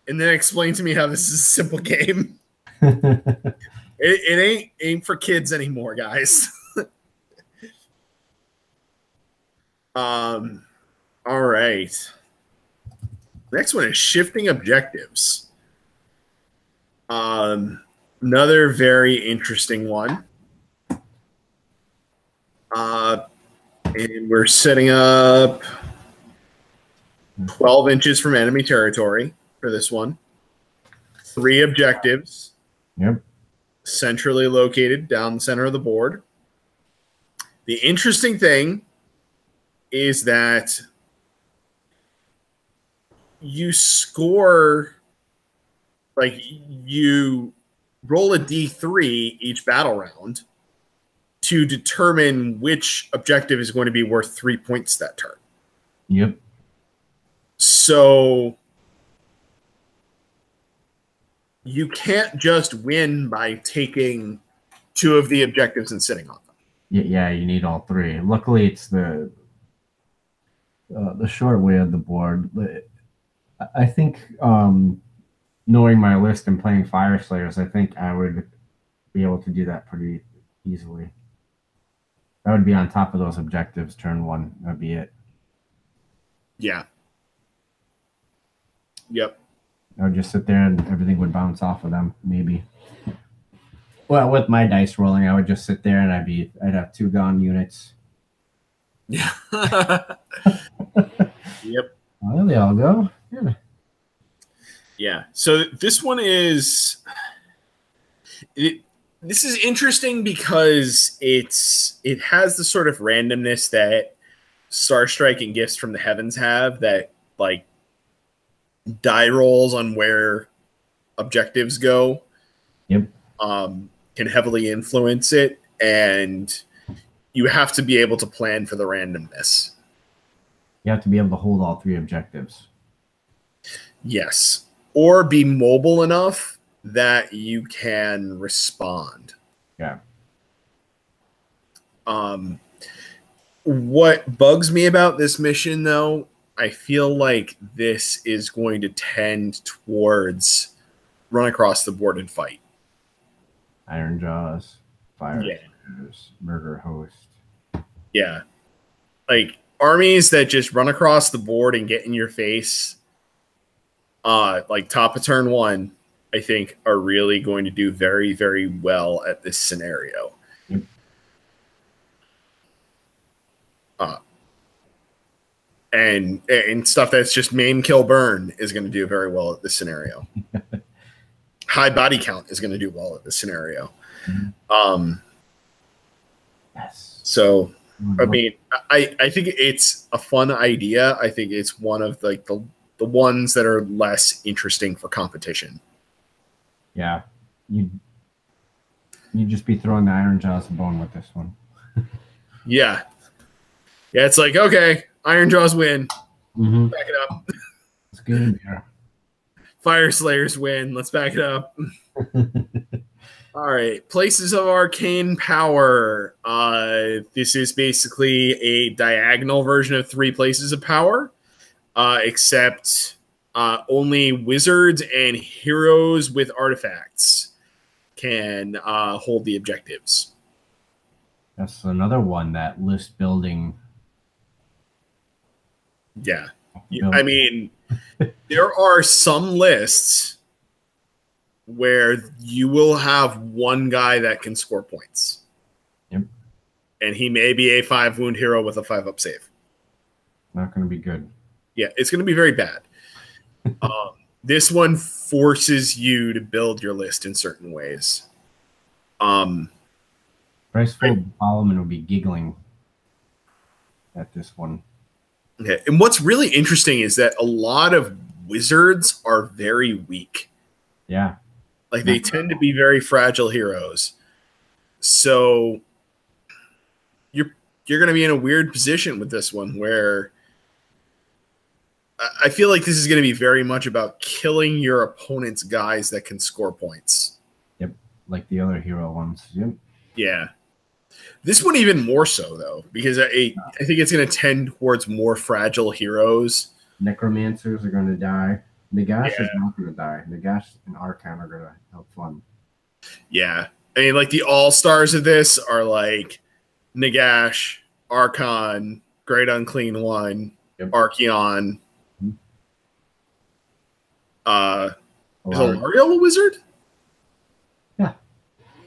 and then explain to me how this is a simple game. It ain't for kids anymore, guys. All right. Next one is shifting objectives. Another very interesting one. And we're setting up 12 inches from enemy territory for this one. 3 objectives. Yep. Centrally located down the center of the board. The interesting thing is that you score, like, you roll a d3 each battle round to determine which objective is going to be worth 3 points that turn. Yep. So you can't just win by taking 2 of the objectives and sitting on them. Yeah, you need all 3. Luckily, it's the short way of the board. I think knowing my list and playing Fire Slayers, I think I would be able to do that pretty easily. I would be on top of those objectives turn one. That'd be it. Yeah. Yep. I would just sit there and everything would bounce off of them, maybe. Well, with my dice rolling, I would just sit there and I'd have 2 gone units. Yeah. Yep. Oh, there they all go. Yeah. Yeah. So this one is this is interesting because it has the sort of randomness that Star Strike and Gifts from the Heavens have, that like die rolls on where objectives go. Yep. Can heavily influence it, and you have to be able to plan for the randomness. You have to be able to hold all 3 objectives. Yes. Or be mobile enough that you can respond. Yeah. What bugs me about this mission, though, I feel like this is going to tend towards run across the board and fight. Iron Jaws, Fire Slayers, Murder Host. Yeah. Like armies that just run across the board and get in your face, like top of turn 1, I think are really going to do very, very well at this scenario. Yep. And stuff that's just maim, kill, burn is going to do very well at this scenario. High body count is going to do well at this scenario. Yes. So, I mean, I think it's a fun idea. I think it's one of like the ones that are less interesting for competition. Yeah. You'd just be throwing the Iron Jaws a bone with this one. Yeah. Yeah, it's like, okay, Iron Jaws win. Mm-hmm. Back it up. It's good. Yeah. Fire Slayers win. Let's back it up. All right. Places of Arcane Power. This is basically a diagonal version of 3 Places of Power, except only wizards and heroes with artifacts can hold the objectives. That's another one, that list building. Yeah. I mean, there are some lists where you will have one guy that can score points. Yep. And he may be a 5-wound hero with a 5-up save. Not going to be good. Yeah, it's going to be very bad. This one forces you to build your list in certain ways. Briceful Solomon will be giggling at this one. Okay. And what's really interesting is that a lot of wizards are very weak. Yeah. Like they tend to be very fragile heroes. So you're going to be in a weird position with this one where I feel like this is going to be very much about killing your opponent's guys that can score points. Yep. Like the other hero ones. Yep. Yeah. This one even more so, though, because I think it's going to tend towards more fragile heroes. Necromancers are going to die. Nagash is not going to die. Nagash and Arcane are going to help fun. Yeah. I mean, like the all-stars of this are like Nagash, Archon, Great Unclean One, Archeon. Is Alario a wizard? Yeah.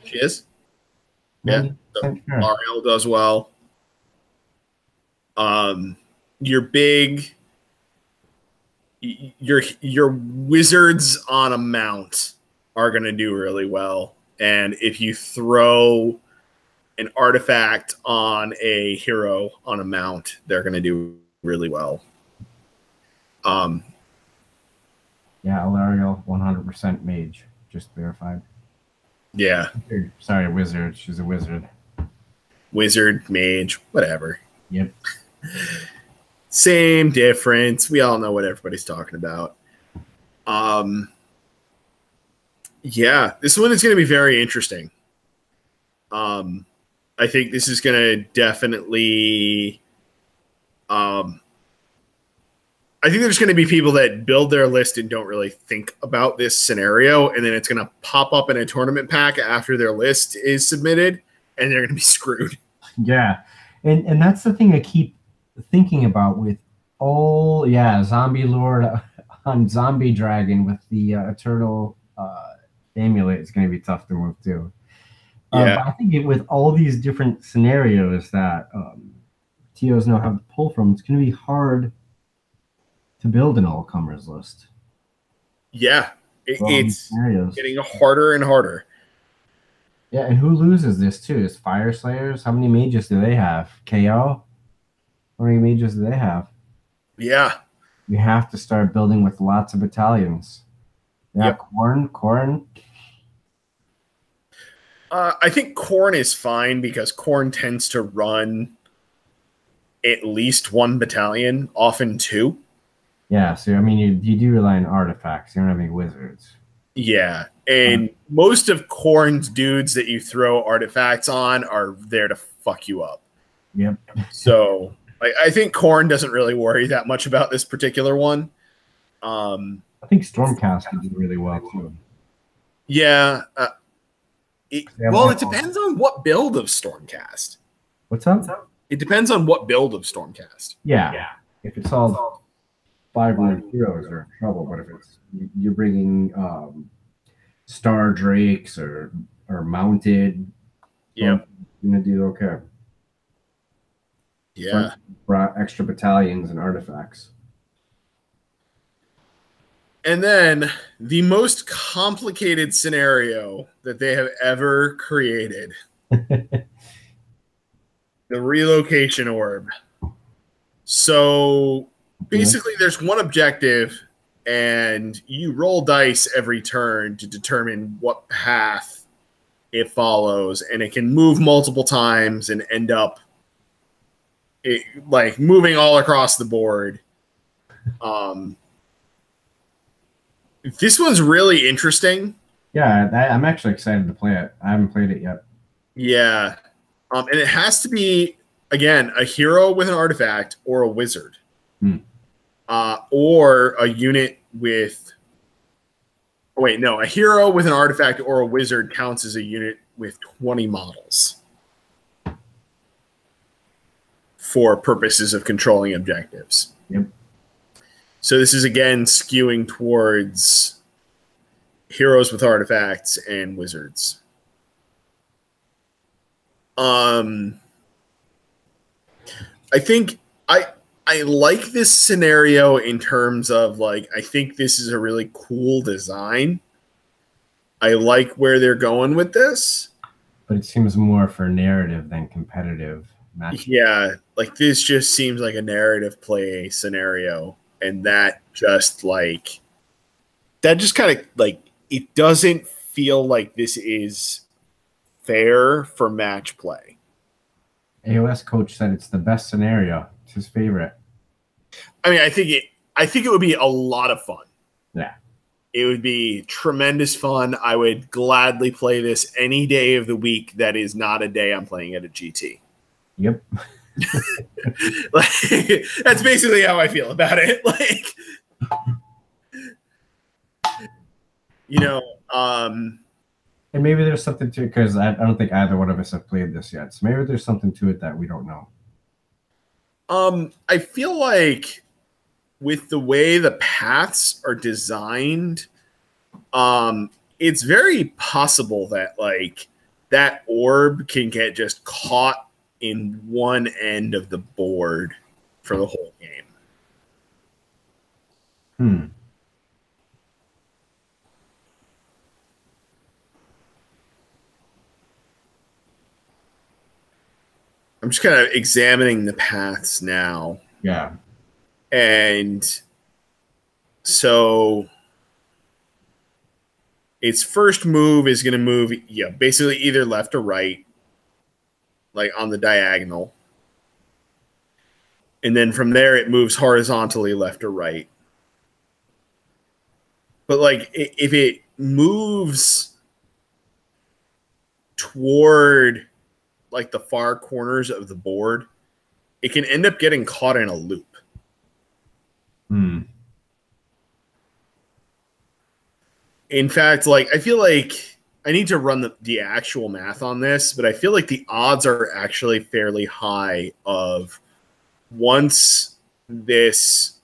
She is? Yeah. So Ariel does well. Your wizards on a mount are going to do really well. And if you throw an artifact on a hero on a mount, they're going to do really well. Yeah, Alario, 100% mage. Just verified. Yeah. Sorry, wizard. She's a wizard. Wizard, mage, whatever. Yep. Same difference. We all know what everybody's talking about. Yeah, this one is going to be very interesting. I think this is going to definitely I think there's going to be people that build their list and don't really think about this scenario, and then it's going to pop up in a tournament pack after their list is submitted, and they're going to be screwed. Yeah, and that's the thing I keep thinking about with Zombie Lord on Zombie Dragon with the Eternal Amulet is going to be tough to move too. Yeah. But I think with all these different scenarios that TOs know how to pull from, it's going to be hard to build an all-comers list. Yeah, it's getting harder and harder. Yeah, and who loses this too? Is Fire Slayers? How many mages do they have? KO? How many mages do they have? Yeah. You have to start building with lots of battalions. Yeah, yep. Corn. I think Corn is fine because Corn tends to run at least one battalion, often two. Yeah, so I mean, you do rely on artifacts. You don't have any wizards. Yeah, and most of Corn's dudes that you throw artifacts on are there to fuck you up. Yep. So I think Corn doesn't really worry that much about this particular one. I think Stormcast can do really well too. Yeah. Well, it depends on what build of Stormcast. What's up? It depends on what build of Stormcast. Yeah. If it's all 500 heroes are in trouble, but if it's you're bringing Star Drakes or mounted, yeah, you're gonna do okay. Yeah, brought extra battalions and artifacts. And then the most complicated scenario that they have ever created. The Relocation Orb. So basically there's one objective and you roll dice every turn to determine what path it follows, and it can move multiple times and end up like moving all across the board. This one's really interesting. Yeah, I'm actually excited to play it. I haven't played it yet. Yeah. And it has to be, again, a hero with an artifact or a wizard. Or a unit with... Oh, wait, no. A hero with an artifact or a wizard counts as a unit with 20 models for purposes of controlling objectives. Yep. So this is, again, skewing towards heroes with artifacts and wizards. I think I like this scenario in terms of, like, I think this is a really cool design. I like where they're going with this. But it seems more for narrative than competitive match. Yeah, like this just seems like a narrative play scenario. And that just like, that just kind of like, it doesn't feel like this is fair for match play. AOS coach said it's the best scenario. It's his favorite. I mean, I think it would be a lot of fun. Yeah. It would be tremendous fun. I would gladly play this any day of the week that is not a day I'm playing at a GT. Yep. Like, that's basically how I feel about it. Like, you know, and maybe there's something to it because I don't think either one of us have played this yet. So maybe there's something to it that we don't know. I feel like with the way the paths are designed, it's very possible that like that orb can get just caught in one end of the board for the whole game. I'm just kind of examining the paths now. Yeah. And so its first move is going to move, basically either left or right, like on the diagonal. And then from there, it moves horizontally left or right. But like, if it moves toward like the far corners of the board, it can end up getting caught in a loop. Hmm. In fact, like I feel like I need to run the actual math on this, but I feel like the odds are actually fairly high of once this,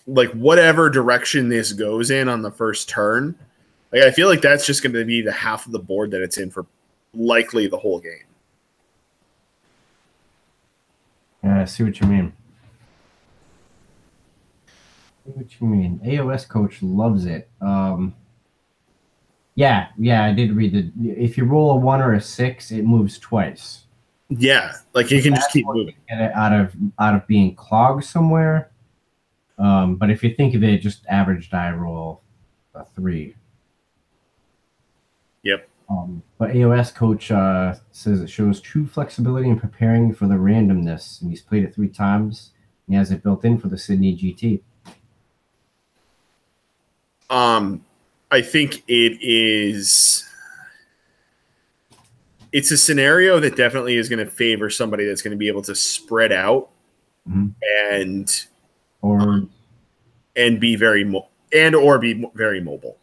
like whatever direction this goes in on the first turn, like I feel like that's just going to be the half of the board that it's in for likely the whole game. Yeah, I see what you mean. What you mean? AOS coach loves it. Yeah, I did read that. If you roll a 1 or a 6, it moves twice. Yeah, like you can just keep moving. Get it out of being clogged somewhere. But if you think of it, just average die roll a 3. Yep. But AOS coach says it shows true flexibility in preparing for the randomness, and he's played it 3 times. And he has it built in for the Sydney GT. I think it's a scenario that definitely is going to favor somebody that's going to be able to spread out and be very be very mobile.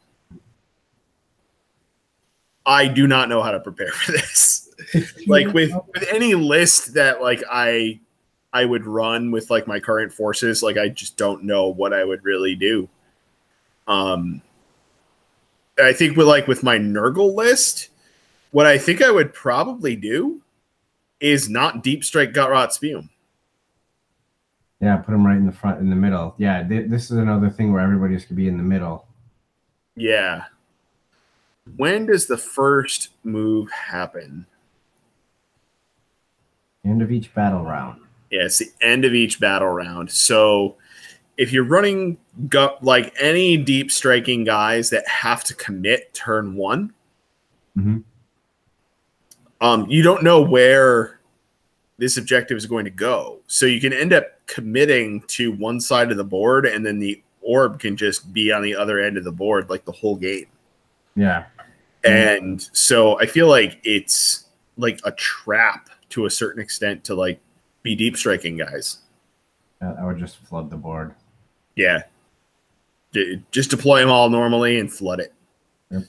I do not know how to prepare for this. Like with any list that like I would run with like my current forces, like I just don't know what I would really do. I think with my Nurgle list, what I think I would probably do is not deep strike gut rot spume. Yeah, put them right in the front, in the middle. Yeah, this is another thing where everybody just could be in the middle. Yeah. When does the first move happen? End of each battle round. Yeah, it's the end of each battle round. So if you're running like any deep striking guys that have to commit turn 1, you don't know where this objective is going to go. So you can end up committing to one side of the board, and then the orb can just be on the other end of the board like the whole game. Yeah. And so I feel like it's like a trap to a certain extent to like be deep striking guys. I would just flood the board. Yeah. Just deploy them all normally and flood it. Yep.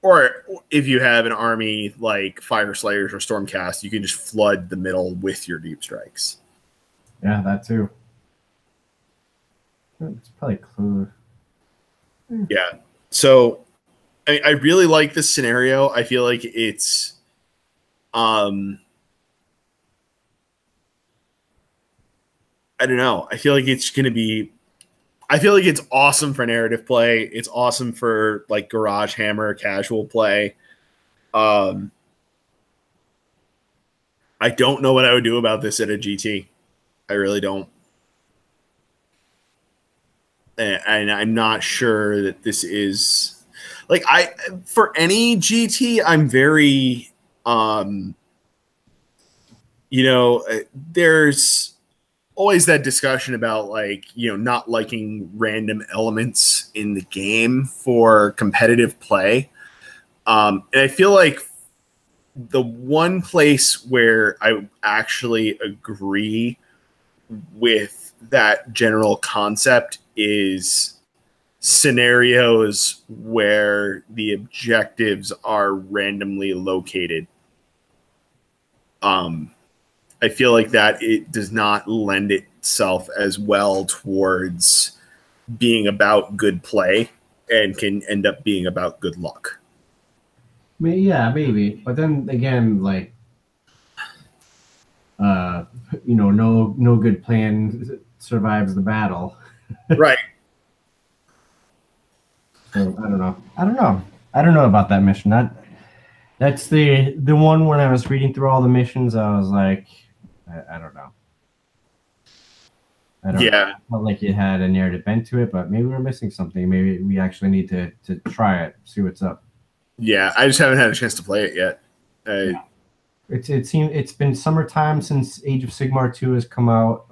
Or if you have an army like Fire Slayers or Stormcast, you can just flood the middle with your deep strikes. Yeah, that too. It's probably clear. Yeah. So I really like this scenario. I feel like it's I don't know. I feel like it's going to be I feel like it's awesome for narrative play. It's awesome for like Garage Hammer casual play. I don't know what I would do about this at a GT. I really don't. And I'm not sure that this is like for any GT, I'm very there's always that discussion about like, not liking random elements in the game for competitive play. And I feel like the one place where I actually agree with that general concept is scenarios where the objectives are randomly located. I feel like that it does not lend itself as well towards being about good play and can end up being about good luck. Yeah, maybe. But then again, like, no good plan survives the battle. Right. So I don't know. I don't know about that mission. That's the one when I was reading through all the missions, I was like, I don't know. I felt like it had a narrative bent to it, but maybe we're missing something. Maybe we actually need to try it, see what's up. Yeah, I just haven't had a chance to play it yet. Yeah. It's been summertime since Age of Sigmar 2 has come out.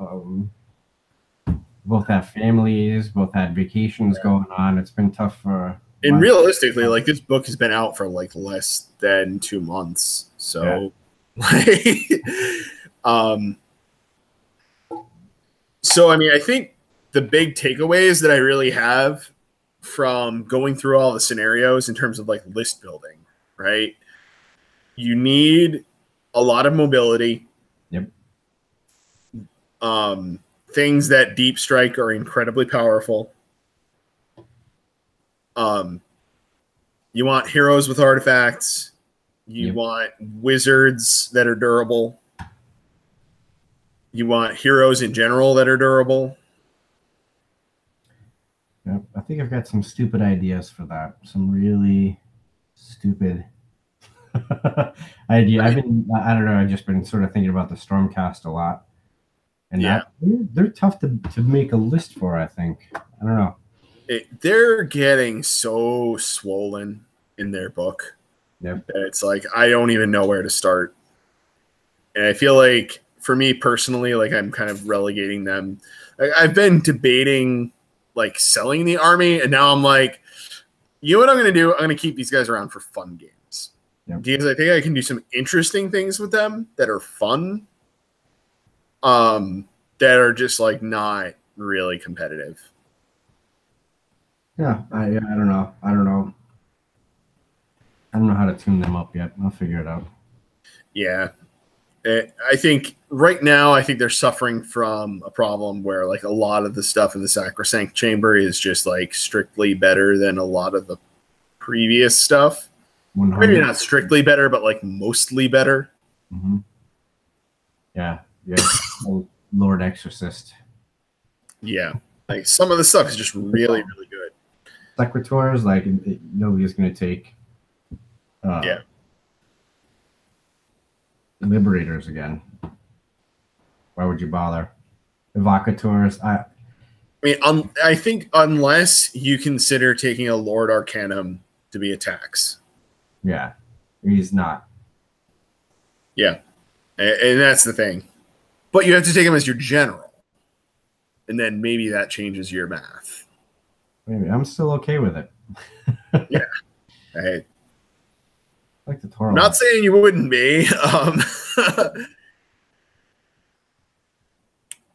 Both have families, both had vacations going on. It's been tough for. And realistically, like this book has been out for like less than 2 months. So, So, I mean, I think the big takeaways that I really have from going through all the scenarios in terms of like list building, right? You need a lot of mobility. Yep. Things that deep strike are incredibly powerful. You want heroes with artifacts. You want wizards that are durable. You want heroes in general that are durable. Yep. I think I've got some stupid ideas for that. Some really stupid idea. I don't know. I've just been sort of thinking about the Stormcast a lot. And they're tough to make a list for, I think. I don't know. They're getting so swollen in their book. Yep. It's like, I don't even know where to start. And I feel like, for me personally, like I'm kind of relegating them. Like, I've been debating like selling the army, and now I'm like, you know what I'm going to do? I'm going to keep these guys around for fun games. Yep. Because I think I can do some interesting things with them that are fun. That are just like not really competitive. Yeah, I don't know. I don't know how to tune them up yet. I'll figure it out. Yeah. I think right now, I think they're suffering from a problem where like a lot of the stuff in the Sacrosanct Chamber is just like strictly better than a lot of the previous stuff. 100. Maybe not strictly better, but like mostly better. Mm-hmm. Yeah. Lord Exorcist. Yeah. Like some of the stuff is just really, really good. Secretors, like nobody's going to take Liberators again. Why would you bother? Evocators. I mean, I think unless you consider taking a Lord Arcanum to be a tax. Yeah, he's not. Yeah, and that's the thing. But you have to take him as your general, and then maybe that changes your math. Maybe I'm still okay with it. Yeah, I like the Toro. I'm not saying you wouldn't be.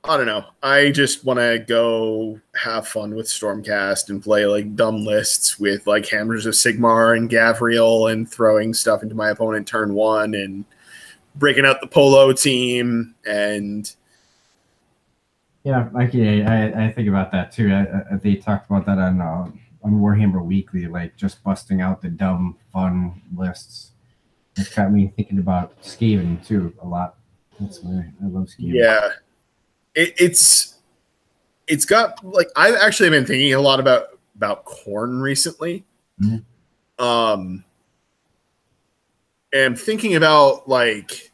I don't know. I just want to go have fun with Stormcast and play like dumb lists with like Hammers of Sigmar and Gavriel and throwing stuff into my opponent turn one and breaking out the Polo team. And yeah, I think about that too. They talked about that on Warhammer Weekly, like just busting out the dumb fun lists. It's got me thinking about Skaven too a lot. That's why I love Skaven. Yeah. It's got like I've actually been thinking a lot about Khorne recently. Mm-hmm. And thinking about like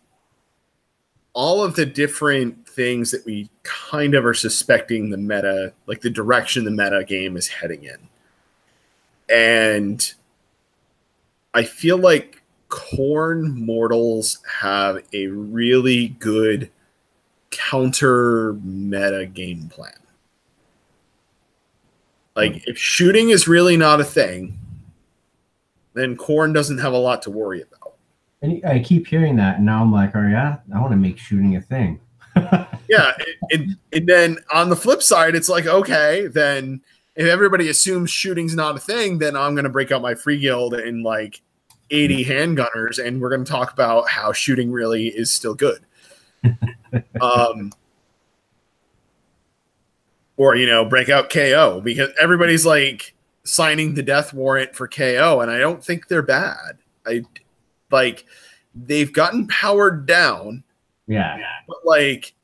all of the different things that we kind of are suspecting the meta, like the direction the meta game is heading in. And I feel like Khorne mortals have a really good counter meta game plan. Like if shooting is really not a thing, then Khorne doesn't have a lot to worry about. And I keep hearing that, and now I'm like, oh yeah, I want to make shooting a thing. Yeah, and then on the flip side, it's like, okay, then if everybody assumes shooting's not a thing, then I'm going to break out my free guild and like 80 handgunners, and we're going to talk about how shooting really is still good. Or, you know, break out KO, because everybody's like signing the death warrant for KO, and I don't think they're bad. They've gotten powered down. Yeah. But like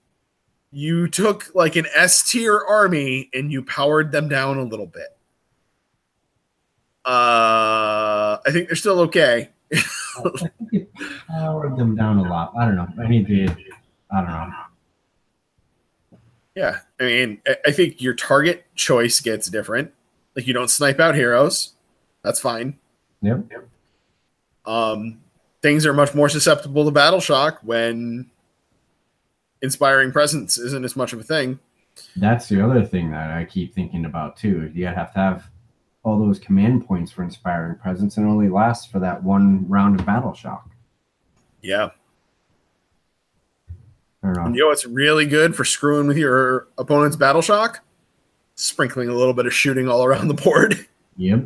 you took like an S tier army and you powered them down a little bit. I think they're still okay. I think you powered them down a lot. I don't know. I don't know. Yeah, I mean, I think your target choice gets different. Like you don't snipe out heroes. That's fine. Yep. Things are much more susceptible to battle shock when inspiring presence isn't as much of a thing. That's the other thing that I keep thinking about too. You have to have all those command points for inspiring presence, and only lasts for that one round of battle shock. Yeah. I don't know. And you know what's really good for screwing with your opponent's battle shock? Sprinkling a little bit of shooting all around the board. Yep.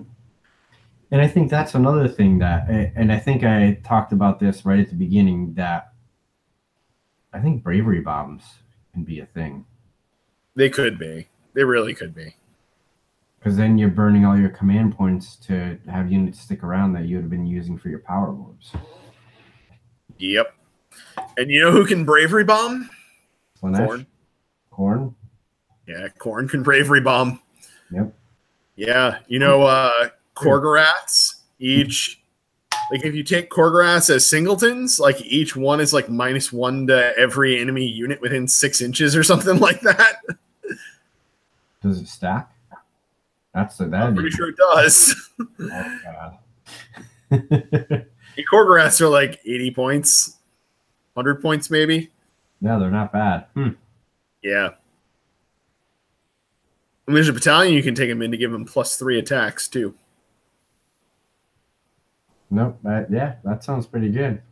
And I think that's another thing that, and I think I talked about this right at the beginning, that I think bravery bombs can be a thing. They could be. They really could be. Because then you're burning all your command points to have units stick around that you would have been using for your power moves. Yep. And you know who can bravery bomb? Slanesh? Corn? Yeah, Corn can bravery bomb. Yep. Yeah, you know, Korgorats, each, like if you take Korgorats as singletons, like each one is like -1 to every enemy unit within 6 inches or something like that. Does it stack? I'm pretty sure it does. Oh, God. Korgorats are like 80 points, 100 points maybe. No, they're not bad. Yeah. And there's a battalion you can take them in to give them +3 attacks too. Nope. Yeah, that sounds pretty good.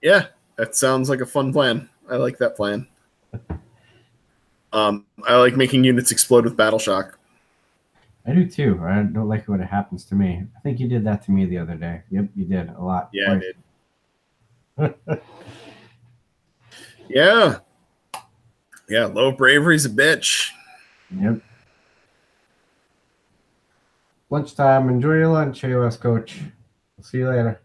Yeah, that sounds like a fun plan. I like that plan. I like making units explode with battle shock. I do too. I don't like it when it happens to me. I think you did that to me the other day. Yep, you did a lot. Yeah, I did. Yeah. Yeah, low bravery's a bitch. Yep. Lunchtime. Enjoy your lunch, AOS coach. We'll see you later.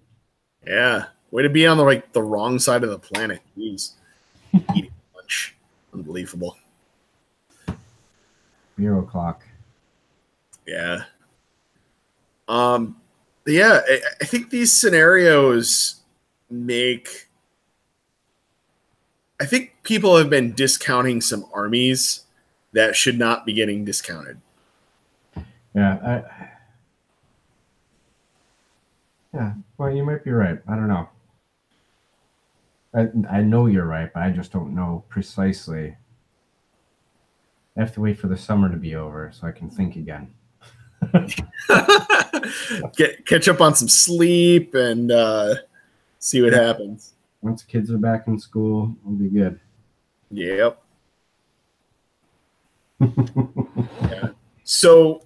Yeah. Way to be on the wrong side of the planet. Jeez. Eating lunch. Unbelievable. Bureau clock. Yeah. Yeah, I think these scenarios make, I think people have been discounting some armies that should not be getting discounted. Yeah. Yeah. Well, you might be right. I don't know. I know you're right, but I just don't know precisely. I have to wait for the summer to be over so I can think again. Catch up on some sleep and see what happens. Once kids are back in school, we'll be good. Yep. Yeah. So,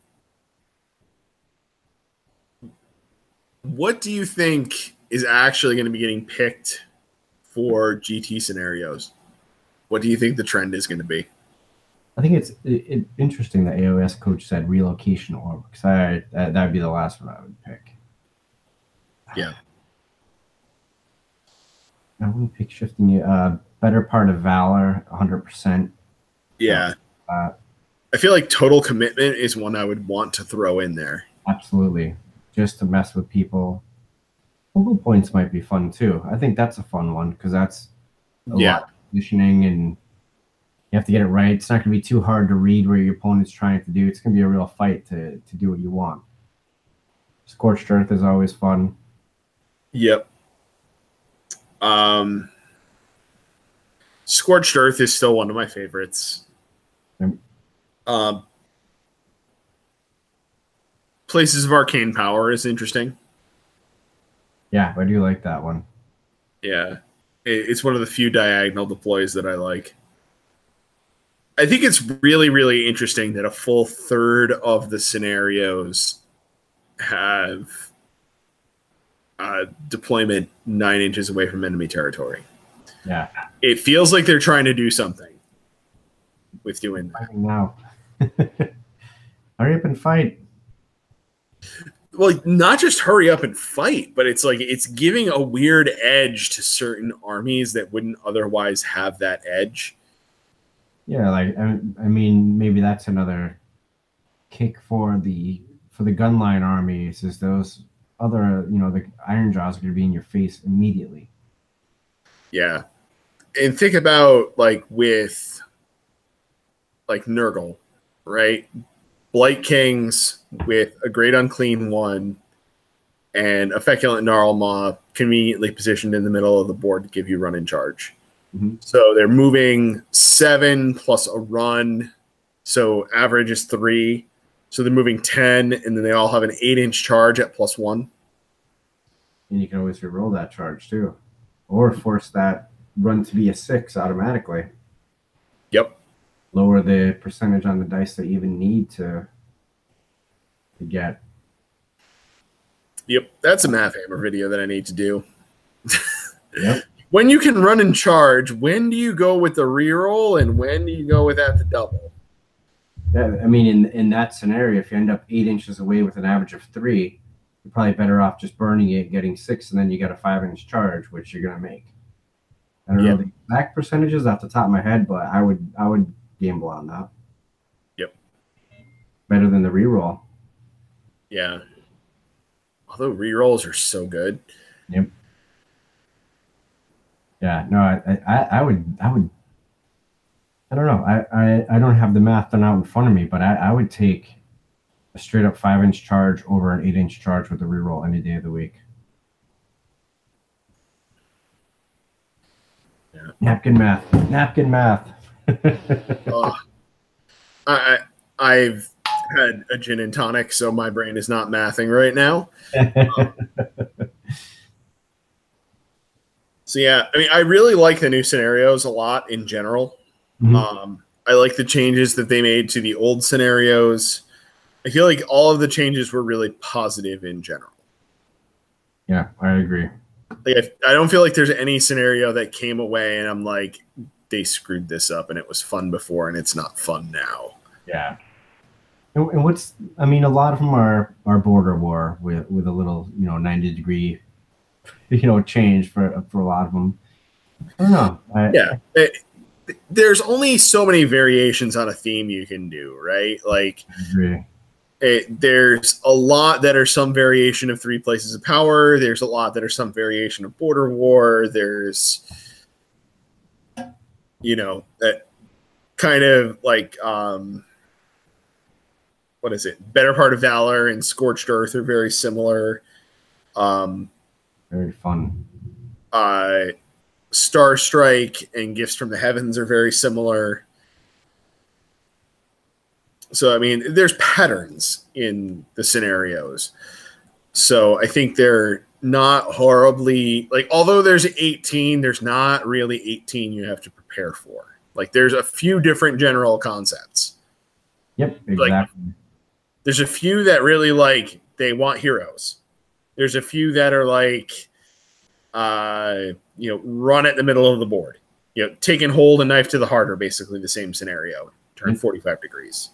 what do you think is actually going to be getting picked for GT scenarios? What do you think the trend is going to be? I think it's interesting that AOS coach said Relocation Orb, because that'd be the last one I would pick. Yeah. I wouldn't pick shifting you. Better part of Valor, 100%. Yeah. I feel like Total Commitment is one I would want to throw in there. Absolutely. Just to mess with people. Focal points might be fun too. I think that's a fun one because that's a lot of positioning and you have to get it right. It's not going to be too hard to read what your opponent's trying to do. It's going to be a real fight to do what you want. Scorched Earth is always fun. Yep. Scorched Earth is still one of my favorites. Places of Arcane Power is interesting. Yeah, I do like that one. Yeah. It's one of the few diagonal deploys that I like. I think it's really, really interesting that a full third of the scenarios have deployment 9 inches away from enemy territory. Yeah. It feels like they're trying to do something with doing that. Now. Hurry up and fight. Well, not just hurry up and fight, but it's like it's giving a weird edge to certain armies that wouldn't otherwise have that edge. Yeah, like I mean, maybe that's another kick for the gunline armies. Is those other, the Iron Jaws are going to be in your face immediately. Yeah, and think about with Nurgle, right? Blight Kings with a Great Unclean one and a Feculent Gnarlmaw conveniently positioned in the middle of the board to give you run and charge. Mm-hmm. So they're moving 7 plus a run. So average is 3. So they're moving 10, and then they all have an 8-inch charge at +1. And you can always reroll that charge too. Or force that run to be a 6 automatically. lower the percentage on the dice that you even need to get. Yep, that's a math hammer video that I need to do. Yep. When you can run and charge, when do you go with the reroll and when do you go with that to double? Yeah, I mean, in that scenario, if you end up 8 inches away with an average of 3, you're probably better off just burning it, getting 6, and then you got a 5-inch charge, which you're gonna make. I don't know the exact percentages off the top of my head, but I would gamble on that. Yep. Better than the reroll. Yeah. Although rerolls are so good. Yep. Yeah. No, I would. I don't know. I don't have the math done out in front of me, but I would take a straight up 5-inch charge over an 8-inch charge with a reroll any day of the week. Yeah. Napkin math. Napkin math. I've had a gin and tonic, so my brain is not mathing right now. So yeah, I mean, I really like the new scenarios a lot in general. Mm-hmm. I like the changes that they made to the old scenarios. I feel like all of the changes were really positive in general. Yeah, I agree. Like, I don't feel like there's any scenario that came away and I'm like, they screwed this up and it was fun before and it's not fun now. Yeah. And what's, I mean, a lot of them are border war with a little, 90-degree, change for a lot of them. I don't know. There's only so many variations on a theme you can do, right? Like, I agree. There's a lot that are some variation of 3 places of power. There's a lot that are some variation of border war. There's, that kind of like, what is it? Better Part of Valor and Scorched Earth are very similar. Very fun. Star Strike and Gifts from the Heavens are very similar. So, I mean, there's patterns in the scenarios. So I think they're not horribly, like, although there's 18, there's not really 18 you have to prepare for. Like, there's a few different general concepts. Yep, exactly. Like, there's a few that really, like, they want heroes. There's a few that are like, run at the middle of the board. Take and hold a knife to the heart are basically the same scenario. Turn 45 degrees.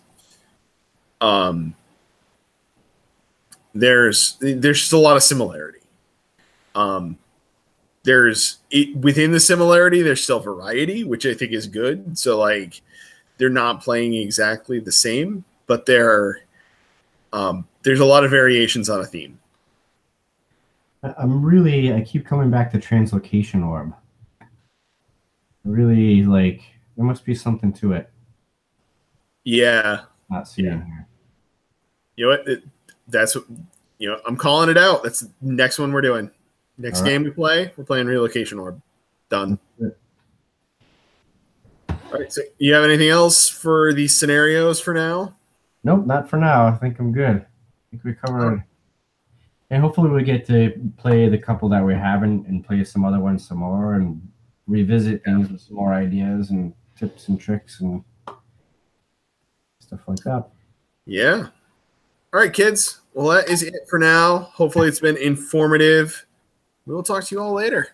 There's just a lot of similarity. Within the similarity, there's still variety, which I think is good. So like, they're not playing exactly the same, but there's a lot of variations on a theme. I keep coming back to Translocation Orb. Really, like, there must be something to it. Yeah. Not seeing here. You know what? That's what, I'm calling it out. That's the next one we're doing. Next game we play, we're playing Relocation Orb. Done. All right. So you have anything else for these scenarios for now? Nope, not for now. I think I'm good. I think we covered. And hopefully we get to play the couple that we haven't and play some other ones some more and revisit things with some more ideas and tips and tricks and stuff like that. Yeah. All right, kids. Well, that is it for now. Hopefully it's been informative. We'll talk to you all later.